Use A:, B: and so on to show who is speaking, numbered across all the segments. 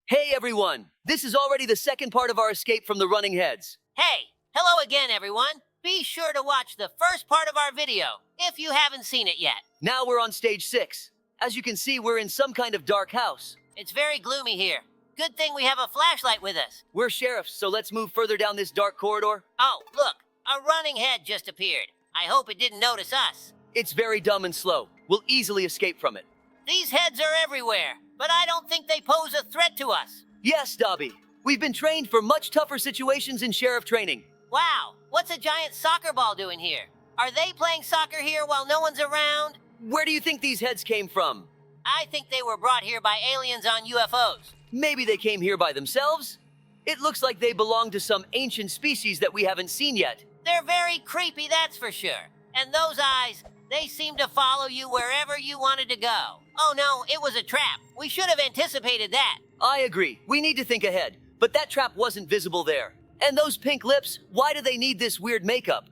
A: Hey everyone! This is already the second part of our escape from the running heads.
B: Hey, hello again, everyone. Be sure to watch the first part of our video if you haven't seen it yet.
A: Now we're on stage 6. As you can see, we're in some kind of dark house.
B: It's very gloomy here. Good thing we have a flashlight with us.
A: We're sheriffs, so let's move further down this dark corridor.
B: Oh, look, a running head just appeared. I hope it didn't notice us.
A: It's very dumb and slow. We'll easily escape from it.
B: These heads are everywhere, but I don't think they pose a threat to us.
A: Yes, Dobie. We've been trained for much tougher situations in sheriff training.
B: Wow, what's a giant soccer ball doing here? Are they playing soccer here while no one's around?
A: Where do you think these heads came from?
B: I think they were brought here by aliens on UFOs.
A: Maybe they came here by themselves? It looks like they belong to some ancient species that we haven't seen yet.
B: They're very creepy, that's for sure. And those eyes, they seem to follow you wherever you wanted to go. Oh no, it was a trap. We should have anticipated that.
A: I agree. We need to think ahead. But that trap wasn't visible there. And those pink lips, why do they need this weird makeup?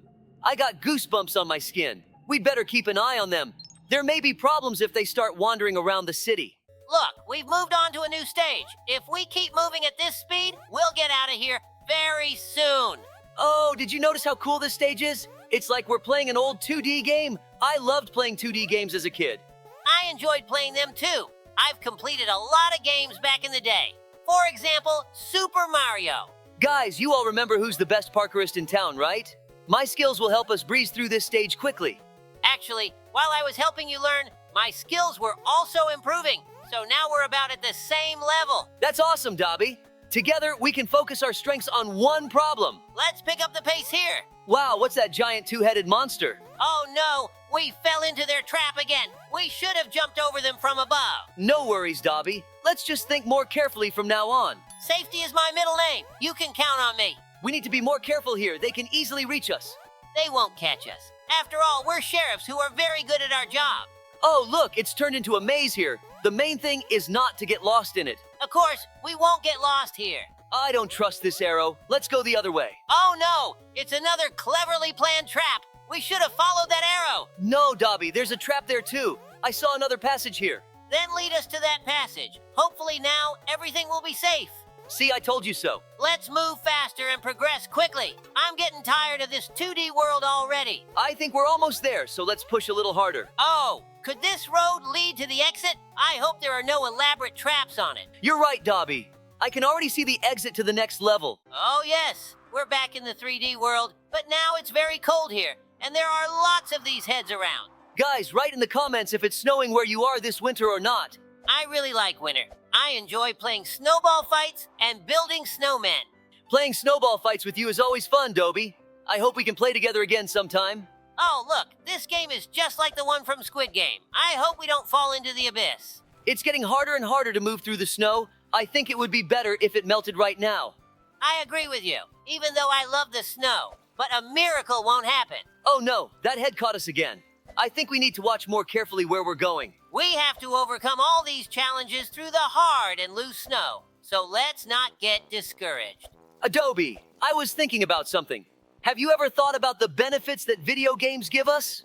A: I got goosebumps on my skin. We'd better keep an eye on them. There may be problems if they start wandering around the city.
B: Look, we've moved on to a new stage. If we keep moving at this speed, we'll get out of here very soon.
A: Oh, did you notice how cool this stage is? It's like we're playing an old 2D game. I loved playing 2D games as a kid.
B: I enjoyed playing them too. I've completed a lot of games back in the day. For example, Super Mario.
A: Guys, you all remember who's the best parkourist in town, right? My skills will help us breeze through this stage quickly.
B: Actually, while I was helping you learn, my skills were also improving. So now we're about at the same level.
A: That's awesome, Dobie. Together, we can focus our strengths on one problem.
B: Let's pick up the pace here.
A: Wow, what's that giant two-headed monster?
B: Oh no, we fell into their trap again. We should have jumped over them from above.
A: No worries, Dobie. Let's just think more carefully from now on.
B: Safety is my middle name. You can count on me.
A: We need to be more careful here. They can easily reach us.
B: They won't catch us. After all, we're sheriffs who are very good at our job.
A: Oh, look, it's turned into a maze here. The main thing is not to get lost in it.
B: Of course, we won't get lost here.
A: I don't trust this arrow. Let's go the other way.
B: Oh no, it's another cleverly planned trap. We should have followed that arrow.
A: No, Dobie, there's a trap there too. I saw another passage here.
B: Then lead us to that passage. Hopefully now everything will be safe.
A: See, I told you so.
B: Let's move faster and progress quickly. I'm getting tired of this 2D world already.
A: I think we're almost there, so let's push a little harder.
B: Oh, could this road lead to the exit? I hope there are no elaborate traps on it.
A: You're right, Dobie. I can already see the exit to the next level.
B: Oh yes, we're back in the 3D world, but now it's very cold here, and there are lots of these heads around.
A: Guys, write in the comments if it's snowing where you are this winter or not.
B: I really like winter. I enjoy playing snowball fights and building snowmen.
A: Playing snowball fights with you is always fun, Dobie. I hope we can play together again sometime.
B: Oh, look, this game is just like the one from Squid Game. I hope we don't fall into the abyss.
A: It's getting harder and harder to move through the snow. I think it would be better if it melted right now.
B: I agree with you, even though I love the snow. But a miracle won't happen.
A: Oh no, that head caught us again. I think we need to watch more carefully where we're going.
B: We have to overcome all these challenges through the hard and loose snow. So let's not get discouraged.
A: Dobie, I was thinking about something. Have you ever thought about the benefits that video games give us?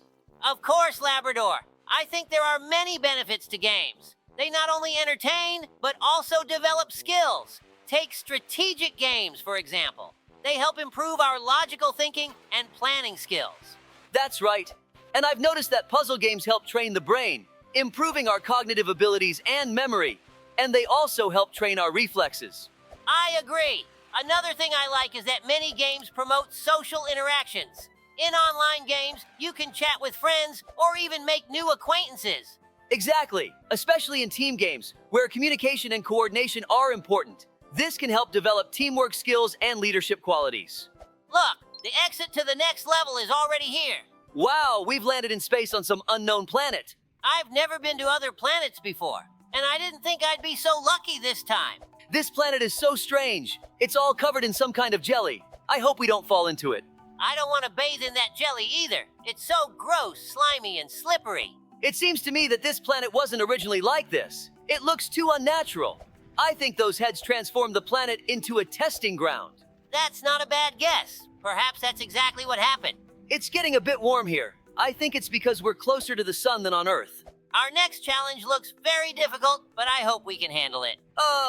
B: Of course, Labrador. I think there are many benefits to games. They not only entertain, but also develop skills. Take strategic games, for example. They help improve our logical thinking and planning skills.
A: That's right. And I've noticed that puzzle games help train the brain, improving our cognitive abilities and memory. And they also help train our reflexes.
B: I agree. Another thing I like is that many games promote social interactions. In online games, you can chat with friends or even make new acquaintances.
A: Exactly, especially in team games, where communication and coordination are important. This can help develop teamwork skills and leadership qualities.
B: Look, the exit to the next level is already here.
A: Wow, we've landed in space on some unknown planet.
B: I've never been to other planets before, and I didn't think I'd be so lucky this time.
A: This planet is so strange. It's all covered in some kind of jelly. I hope we don't fall into it.
B: I don't want to bathe in that jelly either. It's so gross, slimy, and slippery.
A: It seems to me that this planet wasn't originally like this. It looks too unnatural. I think those heads transformed the planet into a testing ground.
B: That's not a bad guess. Perhaps that's exactly what happened.
A: It's getting a bit warm here. I think it's because we're closer to the sun than on Earth.
B: Our next challenge looks very difficult, but I hope we can handle it.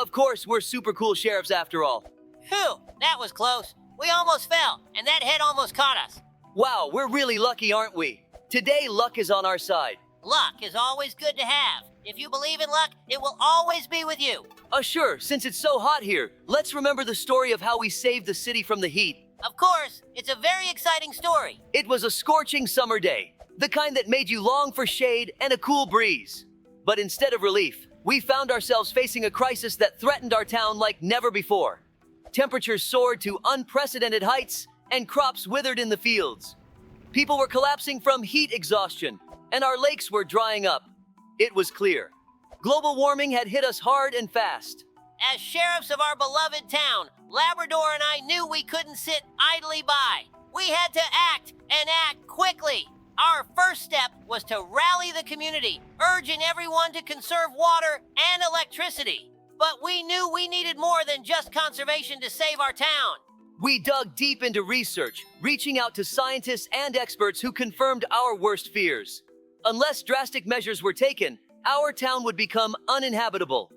A: Of course, we're super cool sheriffs after all.
B: Phew, that was close. We almost fell, and that head almost caught us.
A: Wow, we're really lucky, aren't we? Today, luck is on our side.
B: Luck is always good to have. If you believe in luck, it will always be with you.
A: Sure, since it's so hot here, let's remember the story of how we saved the city from the heat.
B: Of course, it's a very exciting story.
A: It was a scorching summer day, the kind that made you long for shade and a cool breeze. But instead of relief, we found ourselves facing a crisis that threatened our town like never before. Temperatures soared to unprecedented heights, and crops withered in the fields. People were collapsing from heat exhaustion, and our lakes were drying up. It was clear. Global warming had hit us hard and fast.
B: As sheriffs of our beloved town, Labrador and I knew we couldn't sit idly by. We had to act, and act quickly. Our first step was to rally the community, urging everyone to conserve water and electricity. But we knew we needed more than just conservation to save our town.
A: We dug deep into research, reaching out to scientists and experts who confirmed our worst fears. Unless drastic measures were taken, our town would become uninhabitable.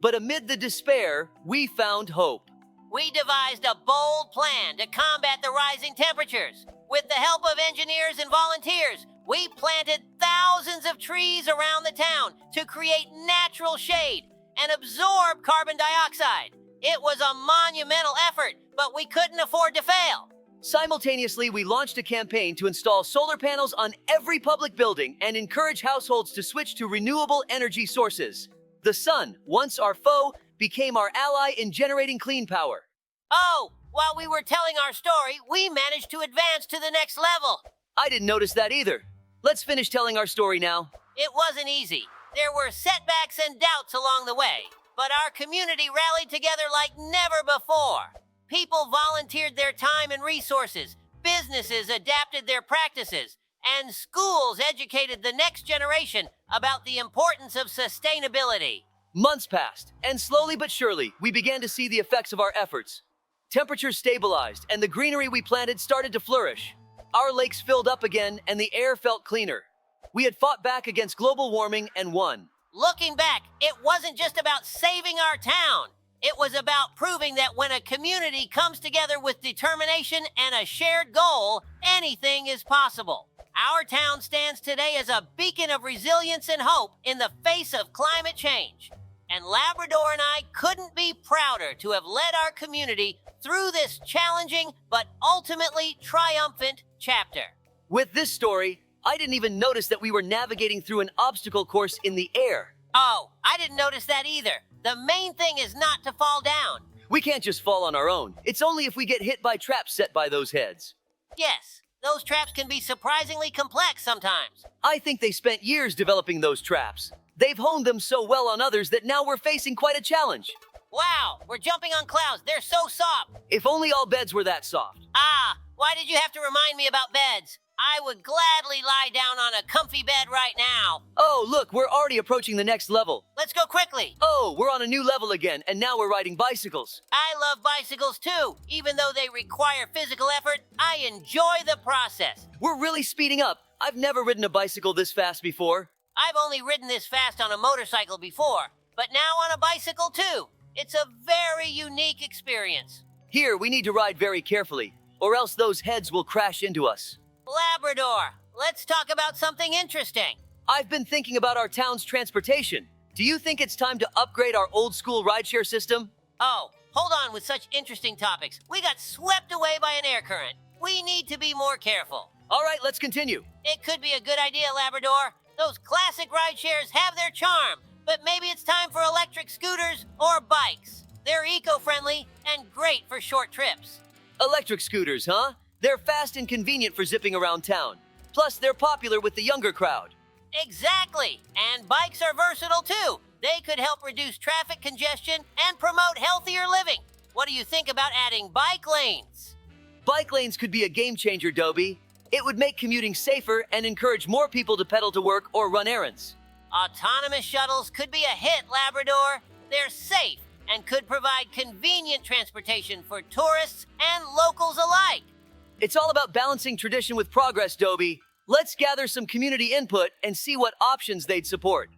A: But amid the despair, we found hope.
B: We devised a bold plan to combat the rising temperatures. With the help of engineers and volunteers, we planted thousands of trees around the town to create natural shade and absorb carbon dioxide. It was a monumental effort, but we couldn't afford to fail.
A: Simultaneously, we launched a campaign to install solar panels on every public building and encourage households to switch to renewable energy sources. The sun, once our foe, became our ally in generating clean power.
B: Oh, while we were telling our story, we managed to advance to the next level.
A: I didn't notice that either. Let's finish telling our story now.
B: It wasn't easy. There were setbacks and doubts along the way, but our community rallied together like never before. People volunteered their time and resources, businesses adapted their practices, and schools educated the next generation about the importance of sustainability.
A: Months passed, and slowly but surely, we began to see the effects of our efforts. Temperatures stabilized, and the greenery we planted started to flourish. Our lakes filled up again, and the air felt cleaner. We had fought back against global warming and won.
B: Looking back, it wasn't just about saving our town. It was about proving that when a community comes together with determination and a shared goal, anything is possible. Our town stands today as a beacon of resilience and hope in the face of climate change. And Labrador and I couldn't be prouder to have led our community through this challenging but ultimately triumphant chapter.
A: With this story, I didn't even notice that we were navigating through an obstacle course in the air.
B: Oh, I didn't notice that either. The main thing is not to fall down.
A: We can't just fall on our own. It's only if we get hit by traps set by those heads.
B: Yes, those traps can be surprisingly complex sometimes.
A: I think they spent years developing those traps. They've honed them so well on others that now we're facing quite a challenge.
B: Wow, we're jumping on clouds. They're so soft.
A: If only all beds were that soft.
B: Ah, why did you have to remind me about beds? I would gladly lie down on a comfy bed right now.
A: Oh, look, we're already approaching the next level.
B: Let's go quickly.
A: Oh, we're on a new level again, and now we're riding bicycles.
B: I love bicycles too. Even though they require physical effort, I enjoy the process.
A: We're really speeding up. I've never ridden a bicycle this fast before.
B: I've only ridden this fast on a motorcycle before, but now on a bicycle too. It's a very unique experience.
A: Here, we need to ride very carefully, or else those heads will crash into us.
B: Labrador, let's talk about something interesting.
A: I've been thinking about our town's transportation. Do you think it's time to upgrade our old school rideshare system?
B: Oh, hold on with such interesting topics. We got swept away by an air current. We need to be more careful.
A: All right, let's continue.
B: It could be a good idea, Labrador. Those classic rideshares have their charm, but maybe it's time for electric scooters or bikes. They're eco-friendly and great for short trips.
A: Electric scooters, huh? They're fast and convenient for zipping around town. Plus, they're popular with the younger crowd.
B: Exactly. And bikes are versatile too. They could help reduce traffic congestion and promote healthier living. What do you think about adding bike lanes?
A: Bike lanes could be a game changer, Dobie. It would make commuting safer and encourage more people to pedal to work or run errands.
B: Autonomous shuttles could be a hit, Labrador. They're safe and could provide convenient transportation for tourists and locals alike.
A: It's all about balancing tradition with progress, Dobie. Let's gather some community input and see what options they'd support.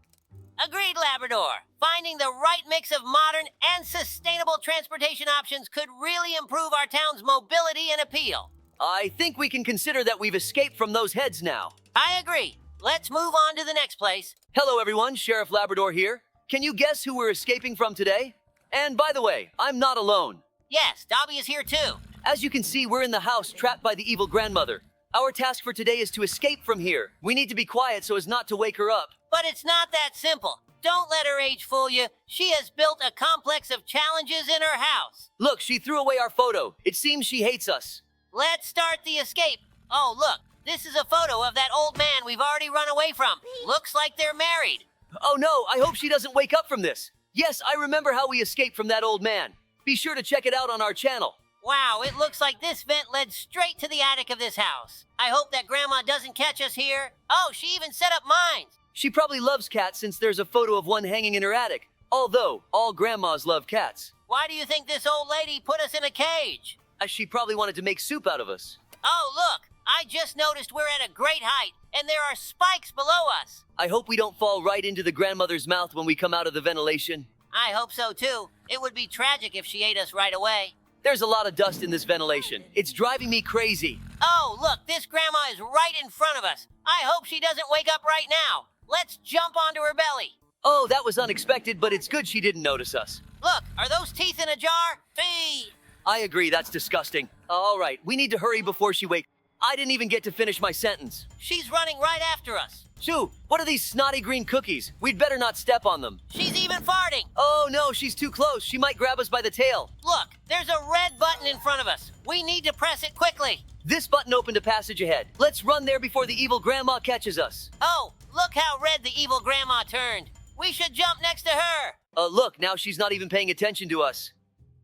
B: Agreed, Labrador. Finding the right mix of modern and sustainable transportation options could really improve our town's mobility and appeal.
A: I think we can consider that we've escaped from those heads now.
B: I agree. Let's move on to the next place.
A: Hello everyone, Sheriff Labrador here. Can you guess who we're escaping from today? And by the way, I'm not alone.
B: Yes, Dobby is here too.
A: As you can see, we're in the house trapped by the evil grandmother. Our task for today is to escape from here. We need to be quiet so as not to wake her up.
B: But it's not that simple. Don't let her age fool you. She has built a complex of challenges in her house.
A: Look, she threw away our photo. It seems she hates us.
B: Let's start the escape. Oh, look, this is a photo of that old man we've already run away from. Looks like they're married.
A: Oh no, I hope she doesn't wake up from this. Yes, I remember how we escaped from that old man. Be sure to check it out on our channel.
B: Wow, it looks like this vent led straight to the attic of this house. I hope that Grandma doesn't catch us here. Oh, she even set up mines.
A: She probably loves cats since there's a photo of one hanging in her attic. Although, all grandmas love cats.
B: Why do you think this old lady put us in a cage?
A: As she probably wanted to make soup out of us.
B: Oh, look, I just noticed we're at a great height, and there are spikes below us.
A: I hope we don't fall right into the grandmother's mouth when we come out of the ventilation.
B: I hope so too. It would be tragic if she ate us right away.
A: There's a lot of dust in this ventilation. It's driving me crazy.
B: Oh, look, this grandma is right in front of us. I hope she doesn't wake up right now. Let's jump onto her belly.
A: Oh, that was unexpected, but it's good she didn't notice us.
B: Look, are those teeth in a jar? Fee!
A: I agree, that's disgusting. All right, we need to hurry before she wakes. I didn't even get to finish my sentence.
B: She's running right after us.
A: Shoo, what are these snotty green cookies? We'd better not step on them.
B: She's even farting.
A: Oh no, she's too close. She might grab us by the tail.
B: Look, there's a red button in front of us. We need to press it quickly.
A: This button opened a passage ahead. Let's run there before the evil grandma catches us.
B: Oh, look how red the evil grandma turned. We should jump next to her.
A: Look, now she's not even paying attention to us.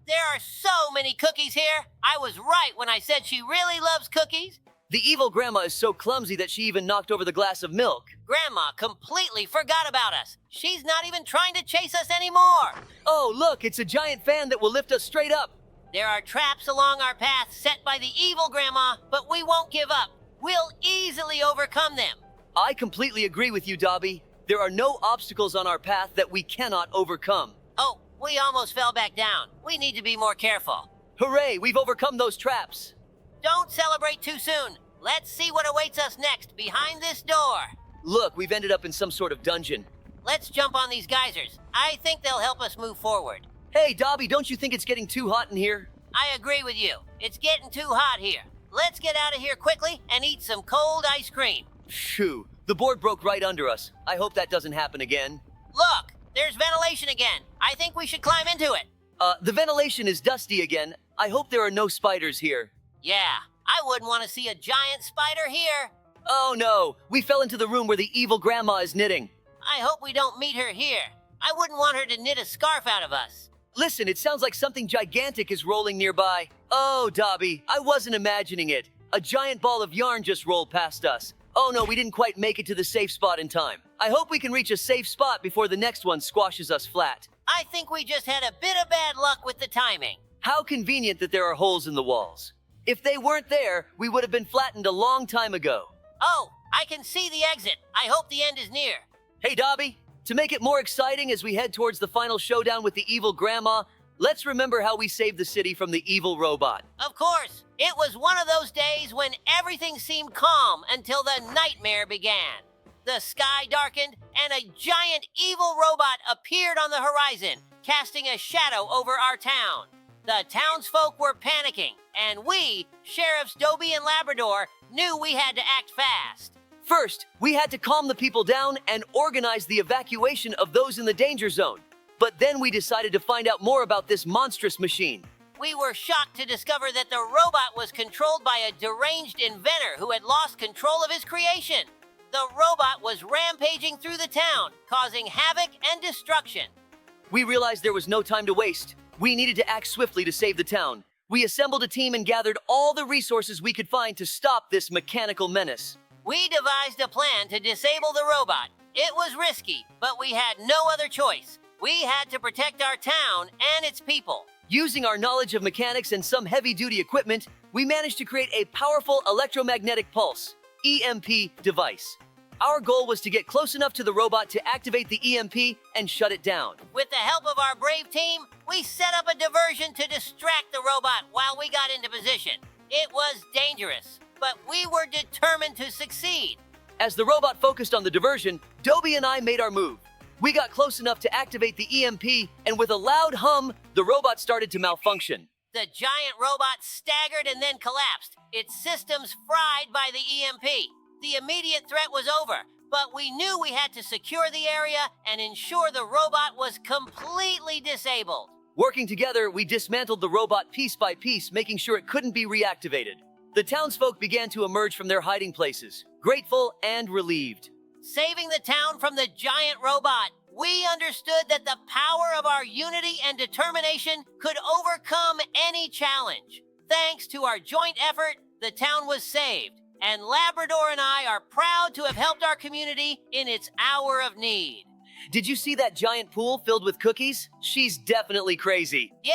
B: There are so many cookies here. I was right when I said she really loves cookies.
A: The evil grandma is so clumsy that she even knocked over the glass of milk.
B: Grandma completely forgot about us. She's not even trying to chase us anymore.
A: Oh, look, it's a giant fan that will lift us straight up.
B: There are traps along our path set by the evil grandma, but we won't give up. We'll easily overcome them.
A: I completely agree with you, Dobby. There are no obstacles on our path that we cannot overcome.
B: Oh, we almost fell back down. We need to be more careful.
A: Hooray, we've overcome those traps.
B: Don't celebrate too soon. Let's see what awaits us next behind this door.
A: Look, we've ended up in some sort of dungeon.
B: Let's jump on these geysers. I think they'll help us move forward.
A: Hey, Dobby, don't you think it's getting too hot in here?
B: I agree with you. It's getting too hot here. Let's get out of here quickly and eat some cold ice cream.
A: Phew, the board broke right under us. I hope that doesn't happen again.
B: Look, there's ventilation again. I think we should climb into it.
A: The ventilation is dusty again. I hope there are no spiders here.
B: Yeah, I wouldn't want to see a giant spider here.
A: Oh no, we fell into the room where the evil grandma is knitting.
B: I hope we don't meet her here. I wouldn't want her to knit a scarf out of us.
A: Listen, it sounds like something gigantic is rolling nearby. Oh, Dobby, I wasn't imagining it. A giant ball of yarn just rolled past us. Oh no, we didn't quite make it to the safe spot in time. I hope we can reach a safe spot before the next one squashes us flat.
B: I think we just had a bit of bad luck with the timing.
A: How convenient that there are holes in the walls. If they weren't there, we would have been flattened a long time ago.
B: Oh, I can see the exit. I hope the end is near.
A: Hey, Dobby, to make it more exciting as we head towards the final showdown with the evil grandma, let's remember how we saved the city from the evil robot.
B: Of course, it was one of those days when everything seemed calm until the nightmare began. The sky darkened and a giant evil robot appeared on the horizon, casting a shadow over our town. The townsfolk were panicking, and we, Sheriffs Dobie and Labrador, knew we had to act fast.
A: First, we had to calm the people down and organize the evacuation of those in the danger zone. But then we decided to find out more about this monstrous machine.
B: We were shocked to discover that the robot was controlled by a deranged inventor who had lost control of his creation. The robot was rampaging through the town, causing havoc and destruction.
A: We realized there was no time to waste. We needed to act swiftly to save the town. We assembled a team and gathered all the resources we could find to stop this mechanical menace.
B: We devised a plan to disable the robot. It was risky, but we had no other choice. We had to protect our town and its people.
A: Using our knowledge of mechanics and some heavy-duty equipment, we managed to create a powerful electromagnetic pulse. EMP device. Our goal was to get close enough to the robot to activate the EMP and shut it down.
B: With the help of our brave team, we set up a diversion to distract the robot while we got into position. It was dangerous, but we were determined to succeed.
A: As the robot focused on the diversion, Dobie and I made our move. We got close enough to activate the EMP, and with a loud hum, the robot started to malfunction.
B: The giant robot staggered and then collapsed, its systems fried by the EMP. The immediate threat was over, but we knew we had to secure the area and ensure the robot was completely disabled.
A: Working together, we dismantled the robot piece by piece, making sure it couldn't be reactivated. The townsfolk began to emerge from their hiding places, grateful and relieved.
B: Saving the town from the giant robot, we understood that the power of our unity and determination could overcome any challenge. Thanks to our joint effort, the town was saved, and Labrador and I are proud to have helped our community in its hour of need.
A: Did you see that giant pool filled with cookies? She's definitely crazy.
B: Yeah,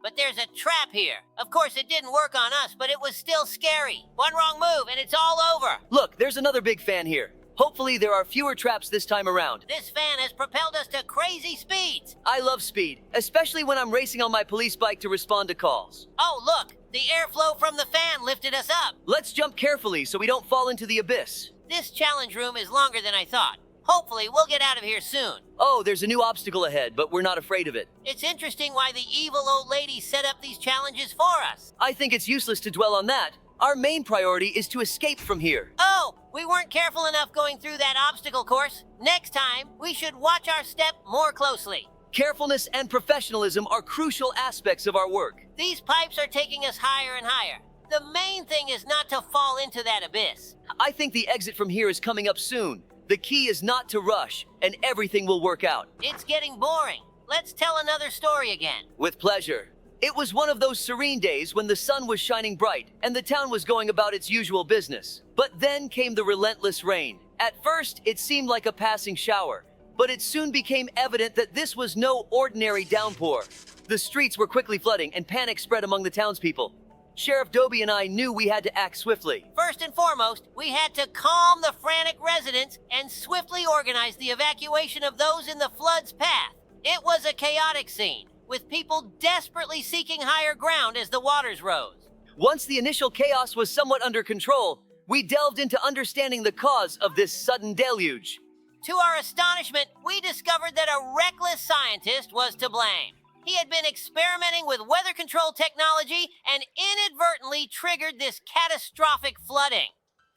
B: but there's a trap here. Of course, it didn't work on us, but it was still scary. One wrong move and it's all over.
A: Look, there's another big fan here. Hopefully there are fewer traps this time around.
B: This fan has propelled us to crazy speeds.
A: I love speed, especially when I'm racing on my police bike to respond to calls.
B: Oh, look, the airflow from the fan lifted us up.
A: Let's jump carefully so we don't fall into the abyss.
B: This challenge room is longer than I thought. Hopefully, we'll get out of here soon.
A: Oh, there's a new obstacle ahead, but we're not afraid of it.
B: It's interesting why the evil old lady set up these challenges for us.
A: I think it's useless to dwell on that. Our main priority is to escape from here.
B: Oh, we weren't careful enough going through that obstacle course. Next time, we should watch our step more closely.
A: Carefulness and professionalism are crucial aspects of our work.
B: These pipes are taking us higher and higher. The main thing is not to fall into that abyss.
A: I think the exit from here is coming up soon. The key is not to rush, and everything will work out.
B: It's getting boring. Let's tell another story again.
A: With pleasure. It was one of those serene days when the sun was shining bright and the town was going about its usual business. But then came the relentless rain. At first, it seemed like a passing shower, but it soon became evident that this was no ordinary downpour. The streets were quickly flooding and panic spread among the townspeople. Sheriff Dobie and I knew we had to act swiftly.
B: First and foremost, we had to calm the frantic residents and swiftly organize the evacuation of those in the flood's path. It was a chaotic scene, with people desperately seeking higher ground as the waters rose.
A: Once the initial chaos was somewhat under control, we delved into understanding the cause of this sudden deluge.
B: To our astonishment, we discovered that a reckless scientist was to blame. He had been experimenting with weather control technology and inadvertently triggered this catastrophic flooding.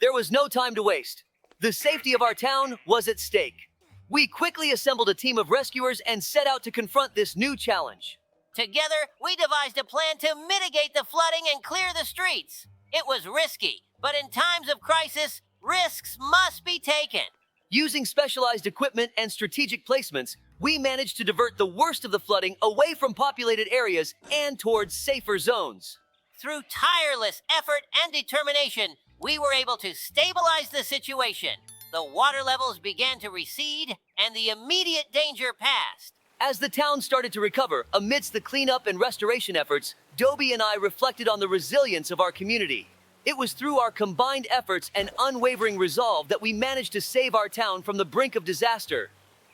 A: There was no time to waste. The safety of our town was at stake. We quickly assembled a team of rescuers and set out to confront this new challenge.
B: Together, we devised a plan to mitigate the flooding and clear the streets. It was risky, but in times of crisis, risks must be taken.
A: Using specialized equipment and strategic placements, we managed to divert the worst of the flooding away from populated areas and towards safer zones.
B: Through tireless effort and determination, we were able to stabilize the situation. The water levels began to recede, and the immediate danger passed.
A: As the town started to recover amidst the cleanup and restoration efforts, Dobie and I reflected on the resilience of our community. It was through our combined efforts and unwavering resolve that we managed to save our town from the brink of disaster.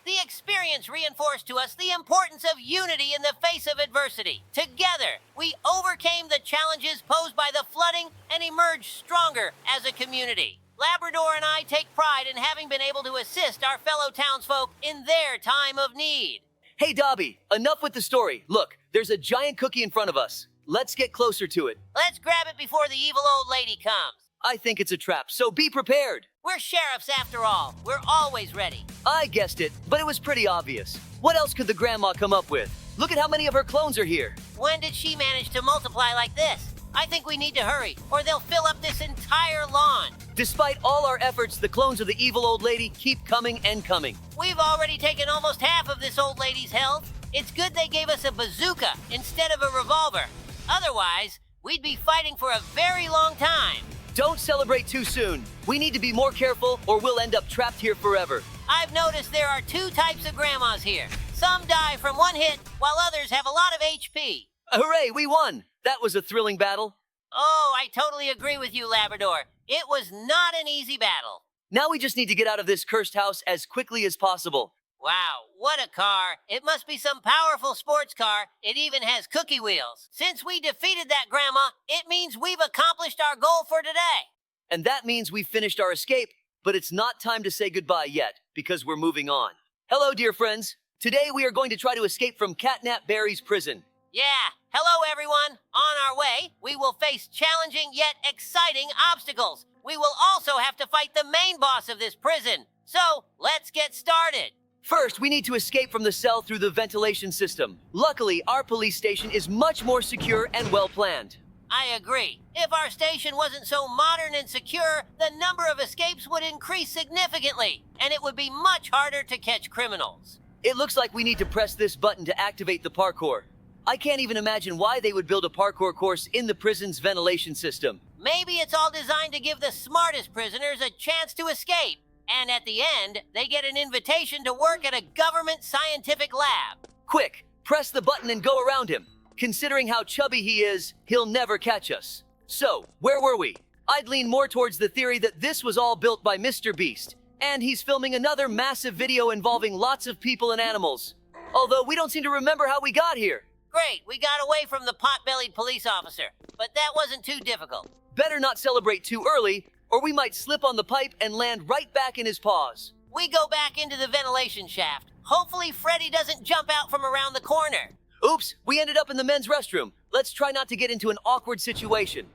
B: The experience reinforced to us the importance of unity in the face of adversity. Together, we overcame the challenges posed by the flooding and emerged stronger as a community. Labrador and I take pride in having been able to assist our fellow townsfolk in their time of need.
A: Hey, Dobie, enough with the story. Look, there's a giant cookie in front of us. Let's get closer to it.
B: Let's grab it before the evil old lady comes.
A: I think it's a trap, so be prepared.
B: We're sheriffs after all. We're always ready.
A: I guessed it, but it was pretty obvious. What else could the grandma come up with? Look at how many of her clones are here.
B: When did she manage to multiply like this? I think we need to hurry, or they'll fill up this entire lawn.
A: Despite all our efforts, the clones of the evil old lady keep coming and coming.
B: We've already taken almost half of this old lady's health. It's good they gave us a bazooka instead of a revolver. Otherwise, we'd be fighting for a very long time.
A: Don't celebrate too soon. We need to be more careful or we'll end up trapped here forever.
B: I've noticed there are two types of grandmas here. Some die from one hit, while others have a lot of HP.
A: Hooray, we won! That was a thrilling battle.
B: Oh, I totally agree with you, Labrador. It was not an easy battle.
A: Now we just need to get out of this cursed house as quickly as possible.
B: Wow, what a car. It must be some powerful sports car. It even has cookie wheels. Since we defeated that grandma, it means we've accomplished our goal for today.
A: And that means we've finished our escape, but it's not time to say goodbye yet, because we're moving on. Hello, dear friends. Today we are going to try to escape from Catnap Berry's prison.
B: Yeah, hello everyone. On our way, we will face challenging yet exciting obstacles. We will also have to fight the main boss of this prison. So, let's get started.
A: First, we need to escape from the cell through the ventilation system. Luckily, our police station is much more secure and well-planned.
B: I agree. If our station wasn't so modern and secure, the number of escapes would increase significantly, and it would be much harder to catch criminals.
A: It looks like we need to press this button to activate the parkour. I can't even imagine why they would build a parkour course in the prison's ventilation system.
B: Maybe it's all designed to give the smartest prisoners a chance to escape. And at the end, they get an invitation to work at a government scientific lab.
A: Quick, press the button and go around him. Considering how chubby he is, he'll never catch us. So, where were we? I'd lean more towards the theory that this was all built by Mr. Beast, and he's filming another massive video involving lots of people and animals. Although we don't seem to remember how we got here.
B: Great, we got away from the pot-bellied police officer, but that wasn't too difficult.
A: Better not celebrate too early, or we might slip on the pipe and land right back in his paws.
B: We go back into the ventilation shaft. Hopefully Freddy doesn't jump out from around the corner.
A: Oops, we ended up in the men's restroom. Let's try not to get into an awkward situation.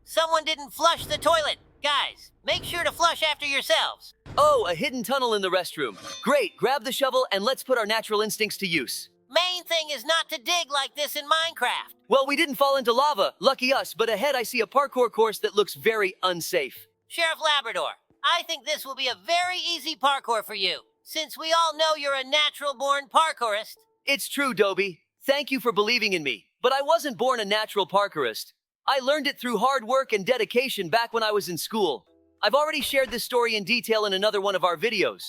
B: Someone didn't flush the toilet. Guys, make sure to flush after yourselves.
A: Oh, a hidden tunnel in the restroom. Great, grab the shovel and let's put our natural instincts to use.
B: Main thing is not to dig like this in Minecraft.
A: Well, we didn't fall into lava, lucky us, but ahead I see a parkour course that looks very unsafe.
B: Sheriff Labrador, I think this will be a very easy parkour for you, since we all know you're a natural-born parkourist.
A: It's true, Dobie. Thank you for believing in me, but I wasn't born a natural parkourist. I learned it through hard work and dedication back when I was in school. I've already shared this story in detail in another one of our videos.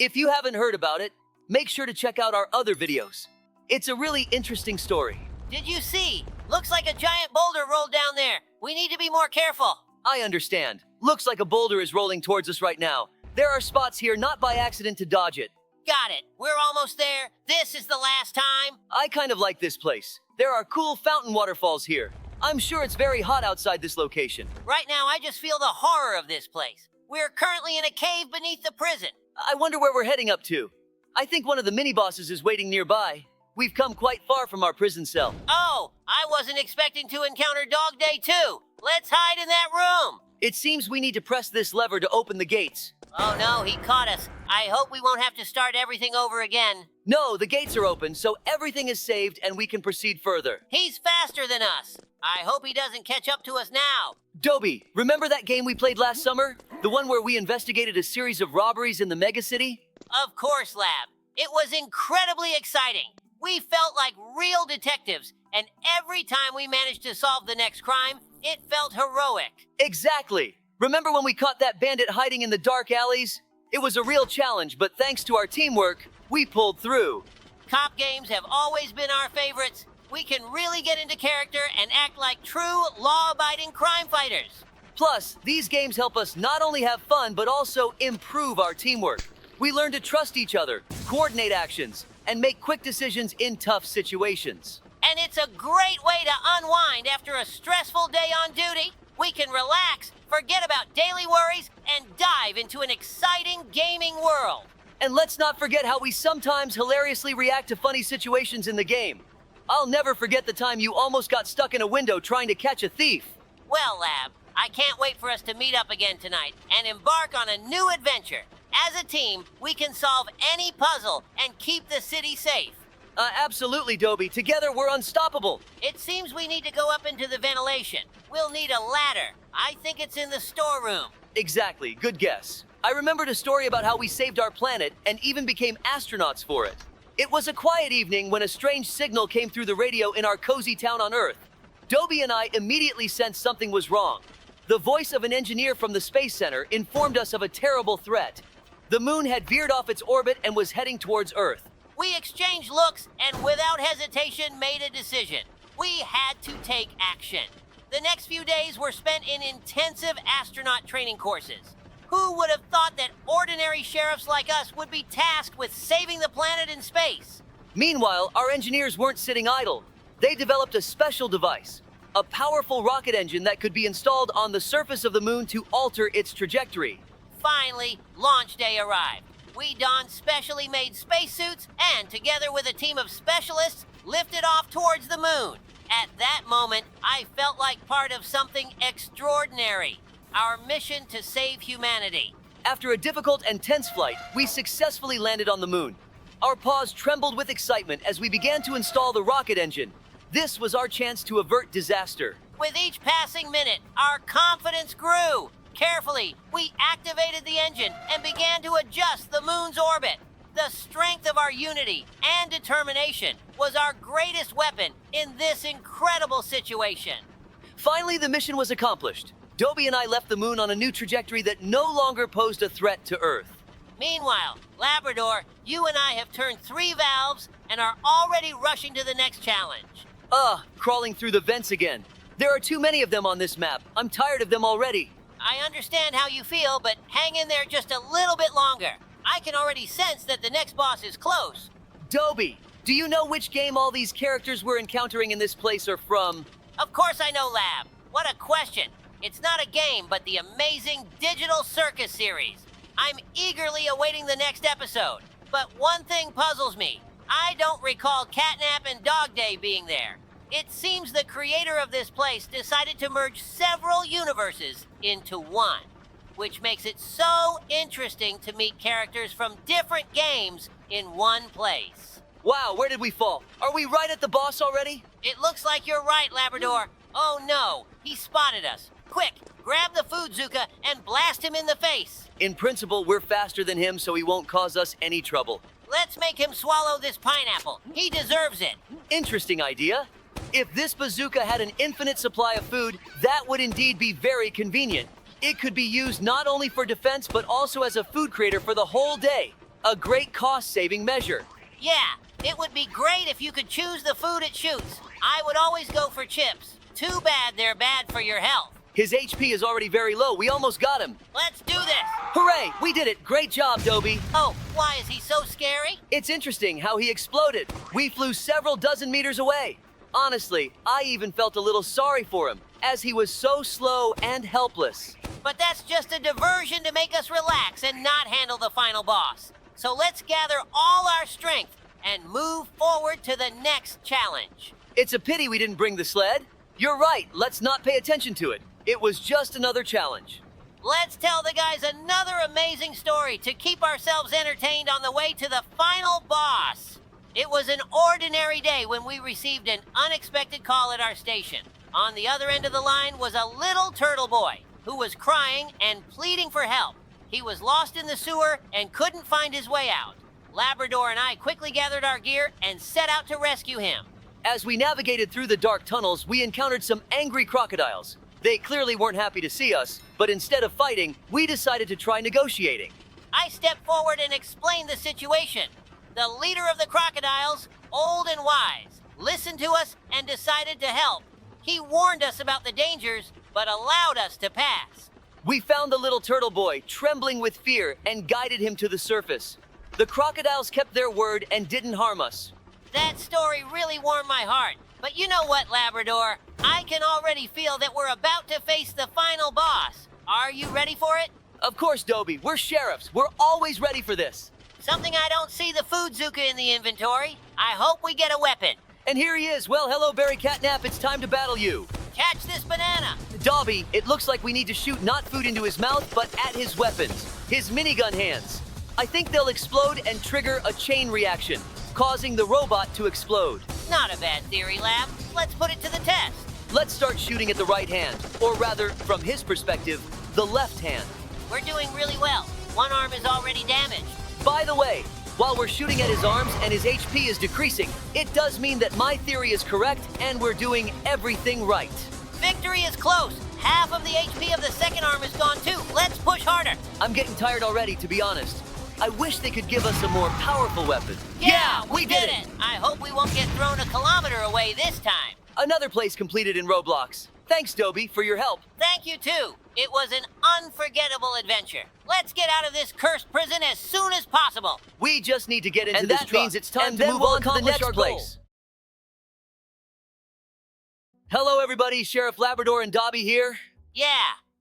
A: If you haven't heard about it, make sure to check out our other videos. It's a really interesting story.
B: Did you see? Looks like a giant boulder rolled down there. We need to be more careful.
A: I understand. Looks like a boulder is rolling towards us right now. There are spots here not by accident to dodge it.
B: Got it. We're almost there. This is the last time.
A: I kind of like this place. There are cool fountain waterfalls here. I'm sure it's very hot outside this location.
B: Right now, I just feel the horror of this place. We're currently in a cave beneath the prison.
A: I wonder where we're heading up to. I think one of the mini-bosses is waiting nearby. We've come quite far from our prison cell.
B: Oh, I wasn't expecting to encounter Dog Day too. Let's hide in that room.
A: It seems we need to press this lever to open the gates.
B: Oh no, he caught us. I hope we won't have to start everything over again.
A: No, the gates are open, so everything is saved and we can proceed further.
B: He's faster than us. I hope he doesn't catch up to us now.
A: Dobie, remember that game we played last summer? The one where we investigated a series of robberies in the megacity?
B: Of course, Lab. It was incredibly exciting. We felt like real detectives, and every time we managed to solve the next crime, it felt heroic.
A: Exactly. Remember when we caught that bandit hiding in the dark alleys? It was a real challenge, but thanks to our teamwork, we pulled through.
B: Cop games have always been our favorites. We can really get into character and act like true, law-abiding crime fighters.
A: Plus, these games help us not only have fun, but also improve our teamwork. We learn to trust each other, coordinate actions, and make quick decisions in tough situations.
B: And it's a great way to unwind after a stressful day on duty. We can relax, forget about daily worries, and dive into an exciting gaming world.
A: And let's not forget how we sometimes hilariously react to funny situations in the game. I'll never forget the time you almost got stuck in a window trying to catch a thief.
B: Well, Lab, I can't wait for us to meet up again tonight and embark on a new adventure. As a team, we can solve any puzzle and keep the city safe.
A: Absolutely, Dobie. Together, we're unstoppable.
B: It seems we need to go up into the ventilation. We'll need a ladder. I think it's in the storeroom.
A: Exactly. Good guess. I remembered a story about how we saved our planet and even became astronauts for it. It was a quiet evening when a strange signal came through the radio in our cozy town on Earth. Dobie and I immediately sensed something was wrong. The voice of an engineer from the Space Center informed us of a terrible threat. The moon had veered off its orbit and was heading towards Earth.
B: We exchanged looks and without hesitation made a decision. We had to take action. The next few days were spent in intensive astronaut training courses. Who would have thought that ordinary sheriffs like us would be tasked with saving the planet in space?
A: Meanwhile, our engineers weren't sitting idle. They developed a special device, a powerful rocket engine that could be installed on the surface of the moon to alter its trajectory.
B: Finally, launch day arrived. We donned specially made spacesuits and, together with a team of specialists, lifted off towards the moon. At that moment, I felt like part of something extraordinary. Our mission to save humanity.
A: After a difficult and tense flight, we successfully landed on the moon. Our paws trembled with excitement as we began to install the rocket engine. This was our chance to avert disaster.
B: With each passing minute, our confidence grew. Carefully, we activated the engine and began to adjust the moon's orbit. The strength of our unity and determination was our greatest weapon in this incredible situation.
A: Finally, the mission was accomplished. Dobie and I left the moon on a new trajectory that no longer posed a threat to Earth.
B: Meanwhile, Labrador, you and I have turned 3 valves and are already rushing to the next challenge.
A: Crawling through the vents again. There are too many of them on this map. I'm tired of them already.
B: I understand how you feel, but hang in there just a little bit longer. I can already sense that the next boss is close.
A: Dobie, do you know which game all these characters we're encountering in this place are from?
B: Of course I know, Lab. What a question. It's not a game, but the amazing Digital Circus series. I'm eagerly awaiting the next episode. But one thing puzzles me. I don't recall Catnap and Dog Day being there. It seems the creator of this place decided to merge several universes into one, which makes it so interesting to meet characters from different games in one place.
A: Wow, where did we fall? Are we right at the boss already?
B: It looks like you're right, Labrador. Oh no, he spotted us. Quick, grab the food Zuka and blast him in the face.
A: In principle, we're faster than him, so he won't cause us any trouble.
B: Let's make him swallow this pineapple. He deserves it.
A: Interesting idea. If this bazooka had an infinite supply of food, that would indeed be very convenient. It could be used not only for defense, but also as a food creator for the whole day. A great cost-saving measure.
B: Yeah, it would be great if you could choose the food it shoots. I would always go for chips. Too bad they're bad for your health.
A: His HP is already very low. We almost got him.
B: Let's do this.
A: Hooray! We did it. Great job, Dobie.
B: Oh, why is he so scary?
A: It's interesting how he exploded. We flew several dozen meters away. Honestly, I even felt a little sorry for him, as he was so slow and helpless.
B: But that's just a diversion to make us relax and not handle the final boss. So let's gather all our strength and move forward to the next challenge.
A: It's a pity we didn't bring the sled. You're right, let's not pay attention to it. It was just another challenge.
B: Let's tell the guys another amazing story to keep ourselves entertained on the way to the final boss. It was an ordinary day when we received an unexpected call at our station. On the other end of the line was a little turtle boy who was crying and pleading for help. He was lost in the sewer and couldn't find his way out. Labrador and I quickly gathered our gear and set out to rescue him.
A: As we navigated through the dark tunnels, we encountered some angry crocodiles. They clearly weren't happy to see us, but instead of fighting, we decided to try negotiating.
B: I stepped forward and explained the situation. The leader of the crocodiles, old and wise, listened to us and decided to help. He warned us about the dangers, but allowed us to pass.
A: We found the little turtle boy, trembling with fear, and guided him to the surface. The crocodiles kept their word and didn't harm us.
B: That story really warmed my heart. But you know what, Labrador? I can already feel that we're about to face the final boss. Are you ready for it?
A: Of course, Dobie. We're sheriffs. We're always ready for this.
B: Something I don't see the food Zuka in the inventory. I hope we get a weapon.
A: And here he is. Well, hello, Barry Catnap. It's time to battle you.
B: Catch this banana.
A: Dobie, it looks like we need to shoot not food into his mouth, but at his weapons. His minigun hands. I think they'll explode and trigger a chain reaction, causing the robot to explode.
B: Not a bad theory, Lab. Let's put it to the test.
A: Let's start shooting at the right hand, or rather, from his perspective, the left hand.
B: We're doing really well. One arm is already damaged.
A: By the way, while we're shooting at his arms and his HP is decreasing, it does mean that my theory is correct and we're doing everything right.
B: Victory is close. Half of the HP of the second arm is gone too. Let's push harder.
A: I'm getting tired already, to be honest. I wish they could give us a more powerful weapon.
B: Yeah, we did it! I hope we won't get thrown a kilometer away this time.
A: Another place completed in Roblox. Thanks, Dobie, for your help.
B: Thank you, too. It was an unforgettable adventure. Let's get out of this cursed prison as soon as possible.
A: We just need to get into
C: And
A: this
C: that
A: truck,
C: means it's time
A: and
C: to
A: then
C: move
A: we'll
C: on to the
A: accomplish
C: next
A: our
C: place.
A: goal. Hello, everybody. Sheriff Labrador and Dobie here.
B: Yeah.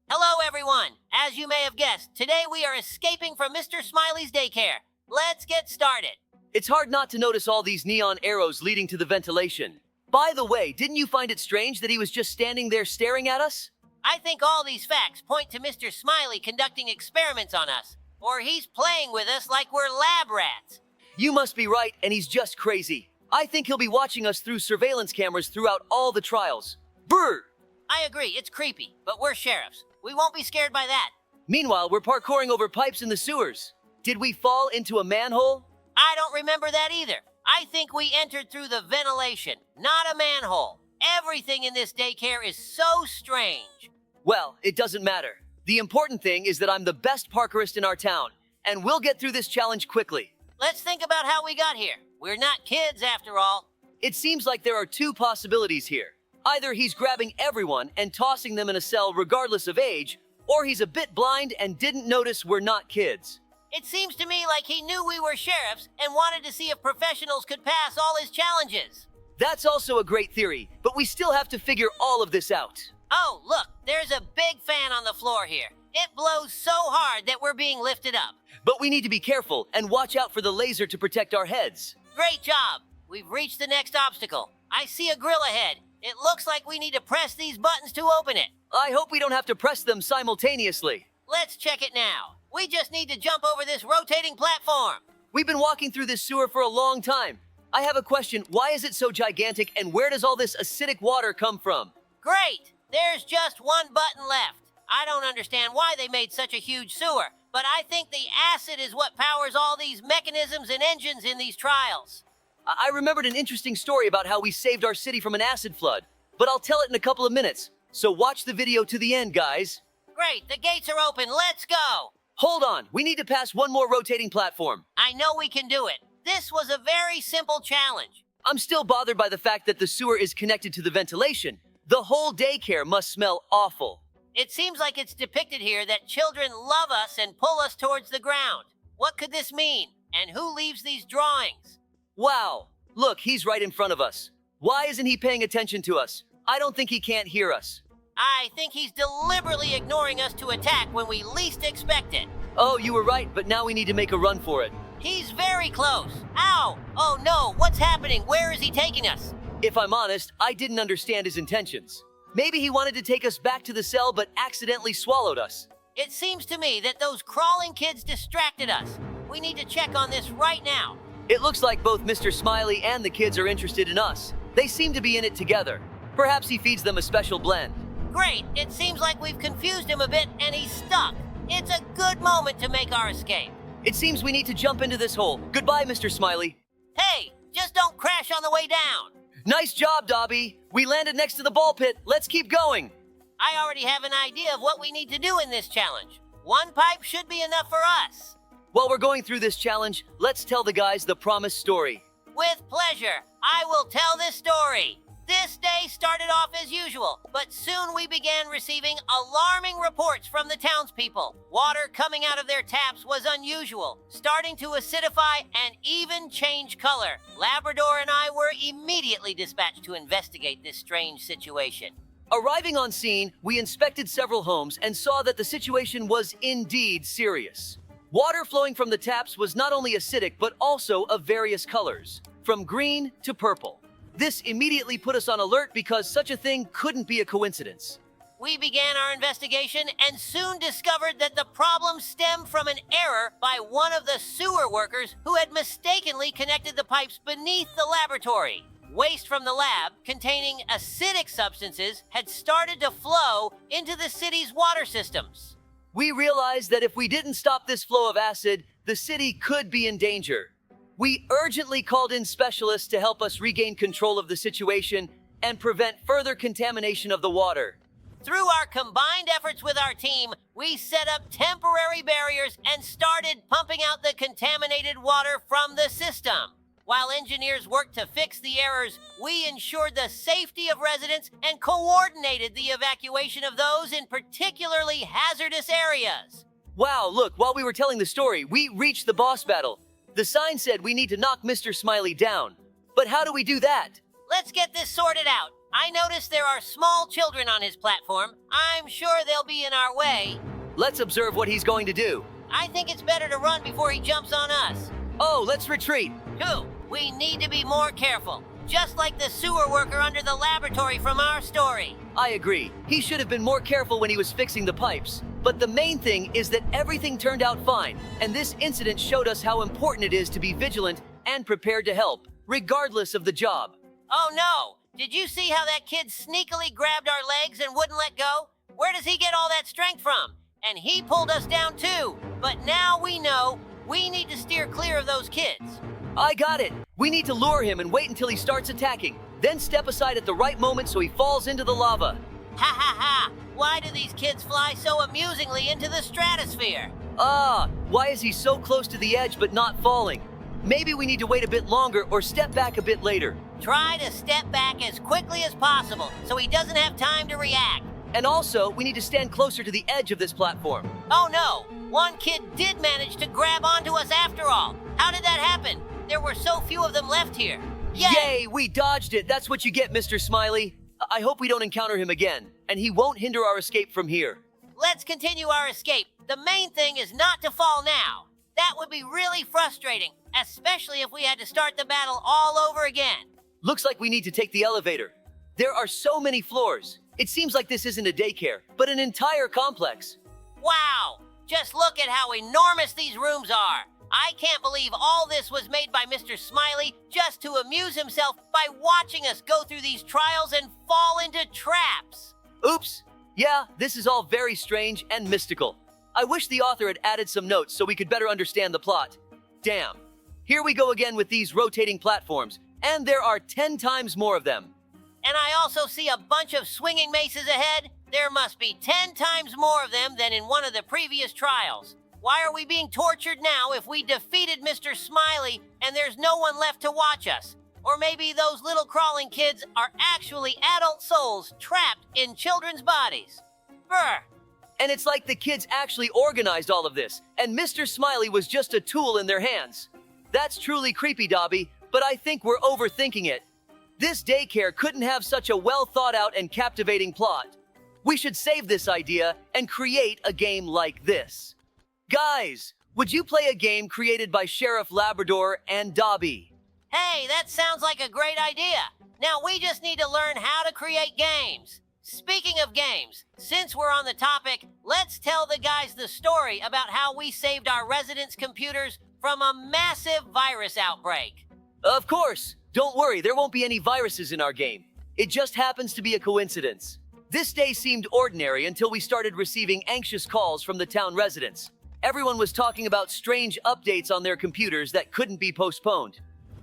B: Hello, everyone. As you may have guessed, today we are escaping from Mr. Smiley's daycare. Let's get started.
A: It's hard not to notice all these neon arrows leading to the ventilation. By the way, didn't you find it strange that he was just standing there staring at us?
B: I think all these facts point to Mr. Smiley conducting experiments on us, or he's playing with us like we're lab rats.
A: You must be right, and he's just crazy. I think he'll be watching us through surveillance cameras throughout all the trials. Brr!
B: I agree, it's creepy, but we're sheriffs. We won't be scared by that.
A: Meanwhile, we're parkouring over pipes in the sewers. Did we fall into a manhole?
B: I don't remember that either. I think we entered through the ventilation, not a manhole. Everything in this daycare is so strange.
A: Well, it doesn't matter. The important thing is that I'm the best parkourist in our town, and we'll get through this challenge quickly.
B: Let's think about how we got here. We're not kids, after all.
A: It seems like there are two possibilities here. Either he's grabbing everyone and tossing them in a cell regardless of age, or he's a bit blind and didn't notice we're not kids.
B: It seems to me like he knew we were sheriffs and wanted to see if professionals could pass all his challenges.
A: That's also a great theory, but we still have to figure all of this out.
B: Oh, look, there's a big fan on the floor here. It blows so hard that we're being lifted up.
A: But we need to be careful and watch out for the laser to protect our heads.
B: Great job. We've reached the next obstacle. I see a grill ahead. It looks like we need to press these buttons to open it.
A: I hope we don't have to press them simultaneously.
B: Let's check it now. We just need to jump over this rotating platform.
A: We've been walking through this sewer for a long time. I have a question. Why is it so gigantic, and where does all this acidic water come from?
B: Great. There's just one button left. I don't understand why they made such a huge sewer, but I think the acid is what powers all these mechanisms and engines in these trials.
A: I remembered an interesting story about how we saved our city from an acid flood, but I'll tell it in a couple of minutes. So watch the video to the end, guys.
B: Great, the gates are open. Let's go.
A: Hold on, we need to pass one more rotating platform.
B: I know we can do it. This was a very simple challenge.
A: I'm still bothered by the fact that the sewer is connected to the ventilation. The whole daycare must smell awful.
B: It seems like it's depicted here that children love us and pull us towards the ground. What could this mean? And who leaves these drawings?
A: Wow, look, he's right in front of us. Why isn't he paying attention to us? I don't think he can't hear us.
B: I think he's deliberately ignoring us to attack when we least expect it.
A: Oh, you were right, but now we need to make a run for it.
B: He's very close. Ow! Oh no, what's happening? Where is he taking us?
A: If I'm honest, I didn't understand his intentions. Maybe he wanted to take us back to the cell but accidentally swallowed us.
B: It seems to me that those crawling kids distracted us. We need to check on this right now.
A: It looks like both Mr. Smiley and the kids are interested in us. They seem to be in it together. Perhaps he feeds them a special blend.
B: Great, it seems like we've confused him a bit and he's stuck. It's a good moment to make our escape.
A: It seems we need to jump into this hole. Goodbye, Mr. Smiley.
B: Hey, just don't crash on the way down.
A: Nice job, Dobie. We landed next to the ball pit. Let's keep going.
B: I already have an idea of what we need to do in this challenge. One pipe should be enough for us.
A: While we're going through this challenge, let's tell the guys the promised story.
B: With pleasure, I will tell this story. This day started off as usual, but soon we began receiving alarming reports from the townspeople. Water coming out of their taps was unusual, starting to acidify and even change color. Labrador and I were immediately dispatched to investigate this strange situation.
A: Arriving on scene, we inspected several homes and saw that the situation was indeed serious. Water flowing from the taps was not only acidic, but also of various colors, from green to purple. This immediately put us on alert because such a thing couldn't be a coincidence.
B: We began our investigation and soon discovered that the problem stemmed from an error by one of the sewer workers who had mistakenly connected the pipes beneath the laboratory. Waste from the lab, containing acidic substances, had started to flow into the city's water systems.
A: We realized that if we didn't stop this flow of acid, the city could be in danger. We urgently called in specialists to help us regain control of the situation and prevent further contamination of the water.
B: Through our combined efforts with our team, we set up temporary barriers and started pumping out the contaminated water from the system. While engineers worked to fix the errors, we ensured the safety of residents and coordinated the evacuation of those in particularly hazardous areas.
A: Wow, look, while we were telling the story, we reached the boss battle. The sign said we need to knock Mr. Smiley down. But how do we do that?
B: Let's get this sorted out. I noticed there are small children on his platform. I'm sure they'll be in our way.
A: Let's observe what he's going to do.
B: I think it's better to run before he jumps on us.
A: Oh, let's retreat.
B: 2. We need to be more careful, just like the sewer worker under the laboratory from our story.
A: I agree. He should have been more careful when he was fixing the pipes. But the main thing is that everything turned out fine, and this incident showed us how important it is to be vigilant and prepared to help, regardless of the job.
B: Oh no! Did you see how that kid sneakily grabbed our legs and wouldn't let go? Where does he get all that strength from? And he pulled us down too. But now we know we need to steer clear of those kids.
A: I got it. We need to lure him and wait until he starts attacking, then step aside at the right moment so he falls into the lava.
B: Ha ha ha! Why do these kids fly so amusingly into the stratosphere?
A: Why is he so close to the edge but not falling? Maybe we need to wait a bit longer or step back a bit later.
B: Try to step back as quickly as possible so he doesn't have time to react.
A: And also, we need to stand closer to the edge of this platform.
B: Oh no! One kid did manage to grab onto us after all. How did that happen? There were so few of them left here.
A: Yay! We dodged it! That's what you get, Mr. Smiley. I hope we don't encounter him again, and he won't hinder our escape from here.
B: Let's continue our escape. The main thing is not to fall now. That would be really frustrating, especially if we had to start the battle all over again.
A: Looks like we need to take the elevator. There are so many floors. It seems like this isn't a daycare, but an entire complex.
B: Wow! Just look at how enormous these rooms are. I can't believe all this was made by Mr. Smiley just to amuse himself by watching us go through these trials and fall into traps.
A: Oops. Yeah, this is all very strange and mystical. I wish the author had added some notes so we could better understand the plot. Damn. Here we go again with these rotating platforms, and there are 10 times more of them.
B: And I also see a bunch of swinging maces ahead. There must be 10 times more of them than in one of the previous trials. Why are we being tortured now if we defeated Mr. Smiley and there's no one left to watch us? Or maybe those little crawling kids are actually adult souls trapped in children's bodies. Brr.
A: And it's like the kids actually organized all of this, and Mr. Smiley was just a tool in their hands. That's truly creepy, Dobie, but I think we're overthinking it. This daycare couldn't have such a well-thought-out and captivating plot. We should save this idea and create a game like this. Guys, would you play a game created by Sheriff Labrador and Dobie?
B: Hey, that sounds like a great idea. Now we just need to learn how to create games. Speaking of games, since we're on the topic, let's tell the guys the story about how we saved our residents' computers from a massive virus outbreak.
A: Of course. Don't worry, there won't be any viruses in our game. It just happens to be a coincidence. This day seemed ordinary until we started receiving anxious calls from the town residents. Everyone was talking about strange updates on their computers that couldn't be postponed.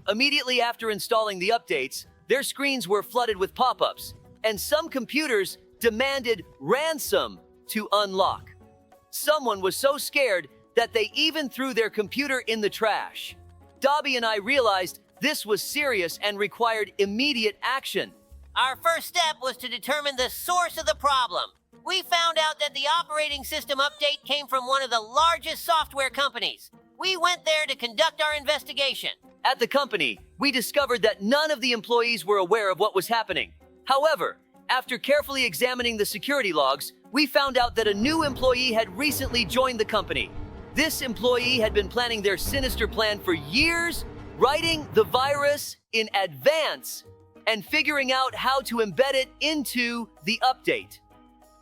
A: Immediately after installing the updates, their screens were flooded with pop-ups, and some computers demanded ransom to unlock. Someone was so scared that they even threw their computer in the trash. Dobie and I realized this was serious and required immediate action.
B: Our first step was to determine the source of the problem. We found out that the operating system update came from one of the largest software companies. We went there to conduct our investigation.
A: At the company, we discovered that none of the employees were aware of what was happening. However, after carefully examining the security logs, we found out that a new employee had recently joined the company. This employee had been planning their sinister plan for years, writing the virus in advance and figuring out how to embed it into the update.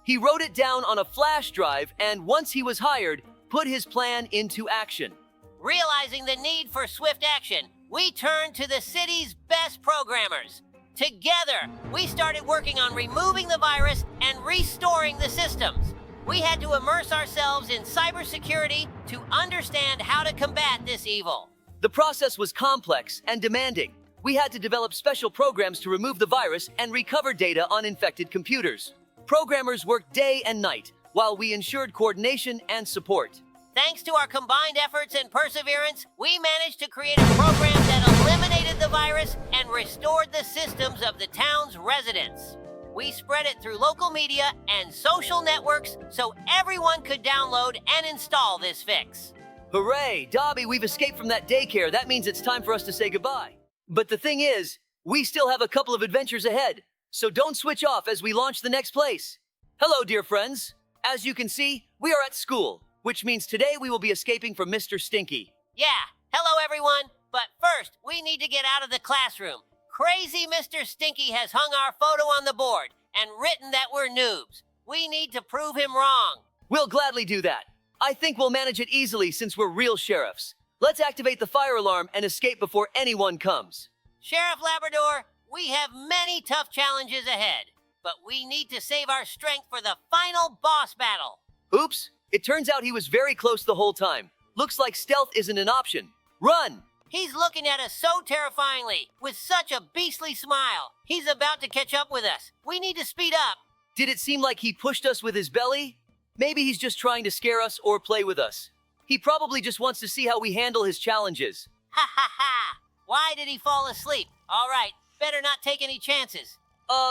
A: He wrote it down on a flash drive and once he was hired, put his plan into action.
B: Realizing the need for swift action, we turned to the city's best programmers. Together, we started working on removing the virus and restoring the systems. We had to immerse ourselves in cybersecurity to understand how to combat this evil.
A: The process was complex and demanding. We had to develop special programs to remove the virus and recover data on infected computers. Programmers worked day and night, while we ensured coordination and support.
B: Thanks to our combined efforts and perseverance, we managed to create a program that eliminated defeated the virus and restored the systems of the town's residents. We spread it through local media and social networks so everyone could download and install this fix.
A: Hooray! Dobie, we've escaped from that daycare. That means it's time for us to say goodbye. But the thing is, we still have a couple of adventures ahead, so don't switch off as we launch the next place. Hello, dear friends. As you can see, we are at school, which means today we will be escaping from Mr. Stinky.
B: Yeah, hello everyone. But first, we need to get out of the classroom. Crazy Mr. Stinky has hung our photo on the board and written that we're noobs. We need to prove him wrong.
A: We'll gladly do that. I think we'll manage it easily since we're real sheriffs. Let's activate the fire alarm and escape before anyone comes.
B: Sheriff Labrador, we have many tough challenges ahead, but we need to save our strength for the final boss battle.
A: Oops, it turns out he was very close the whole time. Looks like stealth isn't an option. Run!
B: He's looking at us so terrifyingly, with such a beastly smile. He's about to catch up with us. We need to speed up.
A: Did it seem like he pushed us with his belly? Maybe he's just trying to scare us or play with us. He probably just wants to see how we handle his challenges.
B: Ha ha ha! Why did he fall asleep? All right, better not take any chances.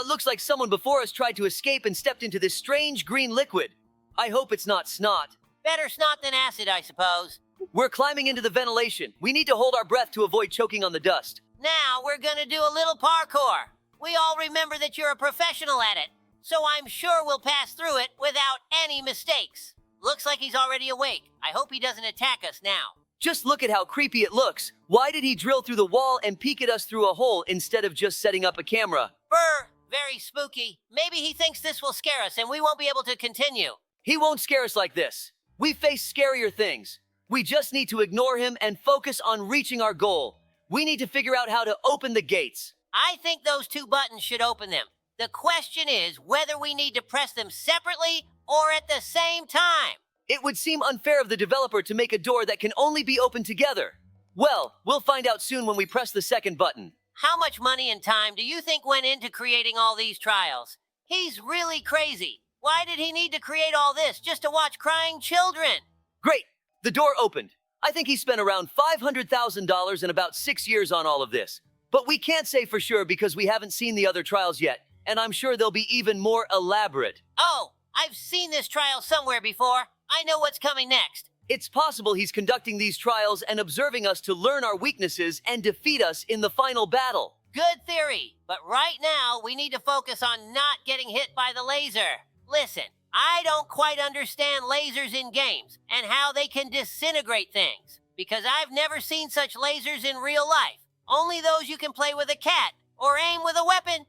A: Looks like someone before us tried to escape and stepped into this strange green liquid. I hope it's not snot.
B: Better snot than acid, I suppose.
A: We're climbing into the ventilation. We need to hold our breath to avoid choking on the dust.
B: Now we're gonna do a little parkour. We all remember that you're a professional at it, so I'm sure we'll pass through it without any mistakes. Looks like he's already awake. I hope he doesn't attack us now.
A: Just look at how creepy it looks. Why did he drill through the wall and peek at us through a hole instead of just setting up a camera?
B: Brr, very spooky. Maybe he thinks this will scare us and we won't be able to continue.
A: He won't scare us like this. We face scarier things. We just need to ignore him and focus on reaching our goal. We need to figure out how to open the gates.
B: I think those two buttons should open them. The question is whether we need to press them separately or at the same time.
A: It would seem unfair of the developer to make a door that can only be opened together. Well, we'll find out soon when we press the second button.
B: How much money and time do you think went into creating all these trials? He's really crazy. Why did he need to create all this just to watch crying children?
A: Great! The door opened. I think he spent around $500,000 in about 6 years on all of this. But we can't say for sure because we haven't seen the other trials yet, and I'm sure they'll be even more elaborate.
B: Oh, I've seen this trial somewhere before. I know what's coming next.
A: It's possible he's conducting these trials and observing us to learn our weaknesses and defeat us in the final battle.
B: Good theory, but right now we need to focus on not getting hit by the laser. Listen, I don't quite understand lasers in games and how they can disintegrate things, because I've never seen such lasers in real life. Only those you can play with a cat or aim with a weapon.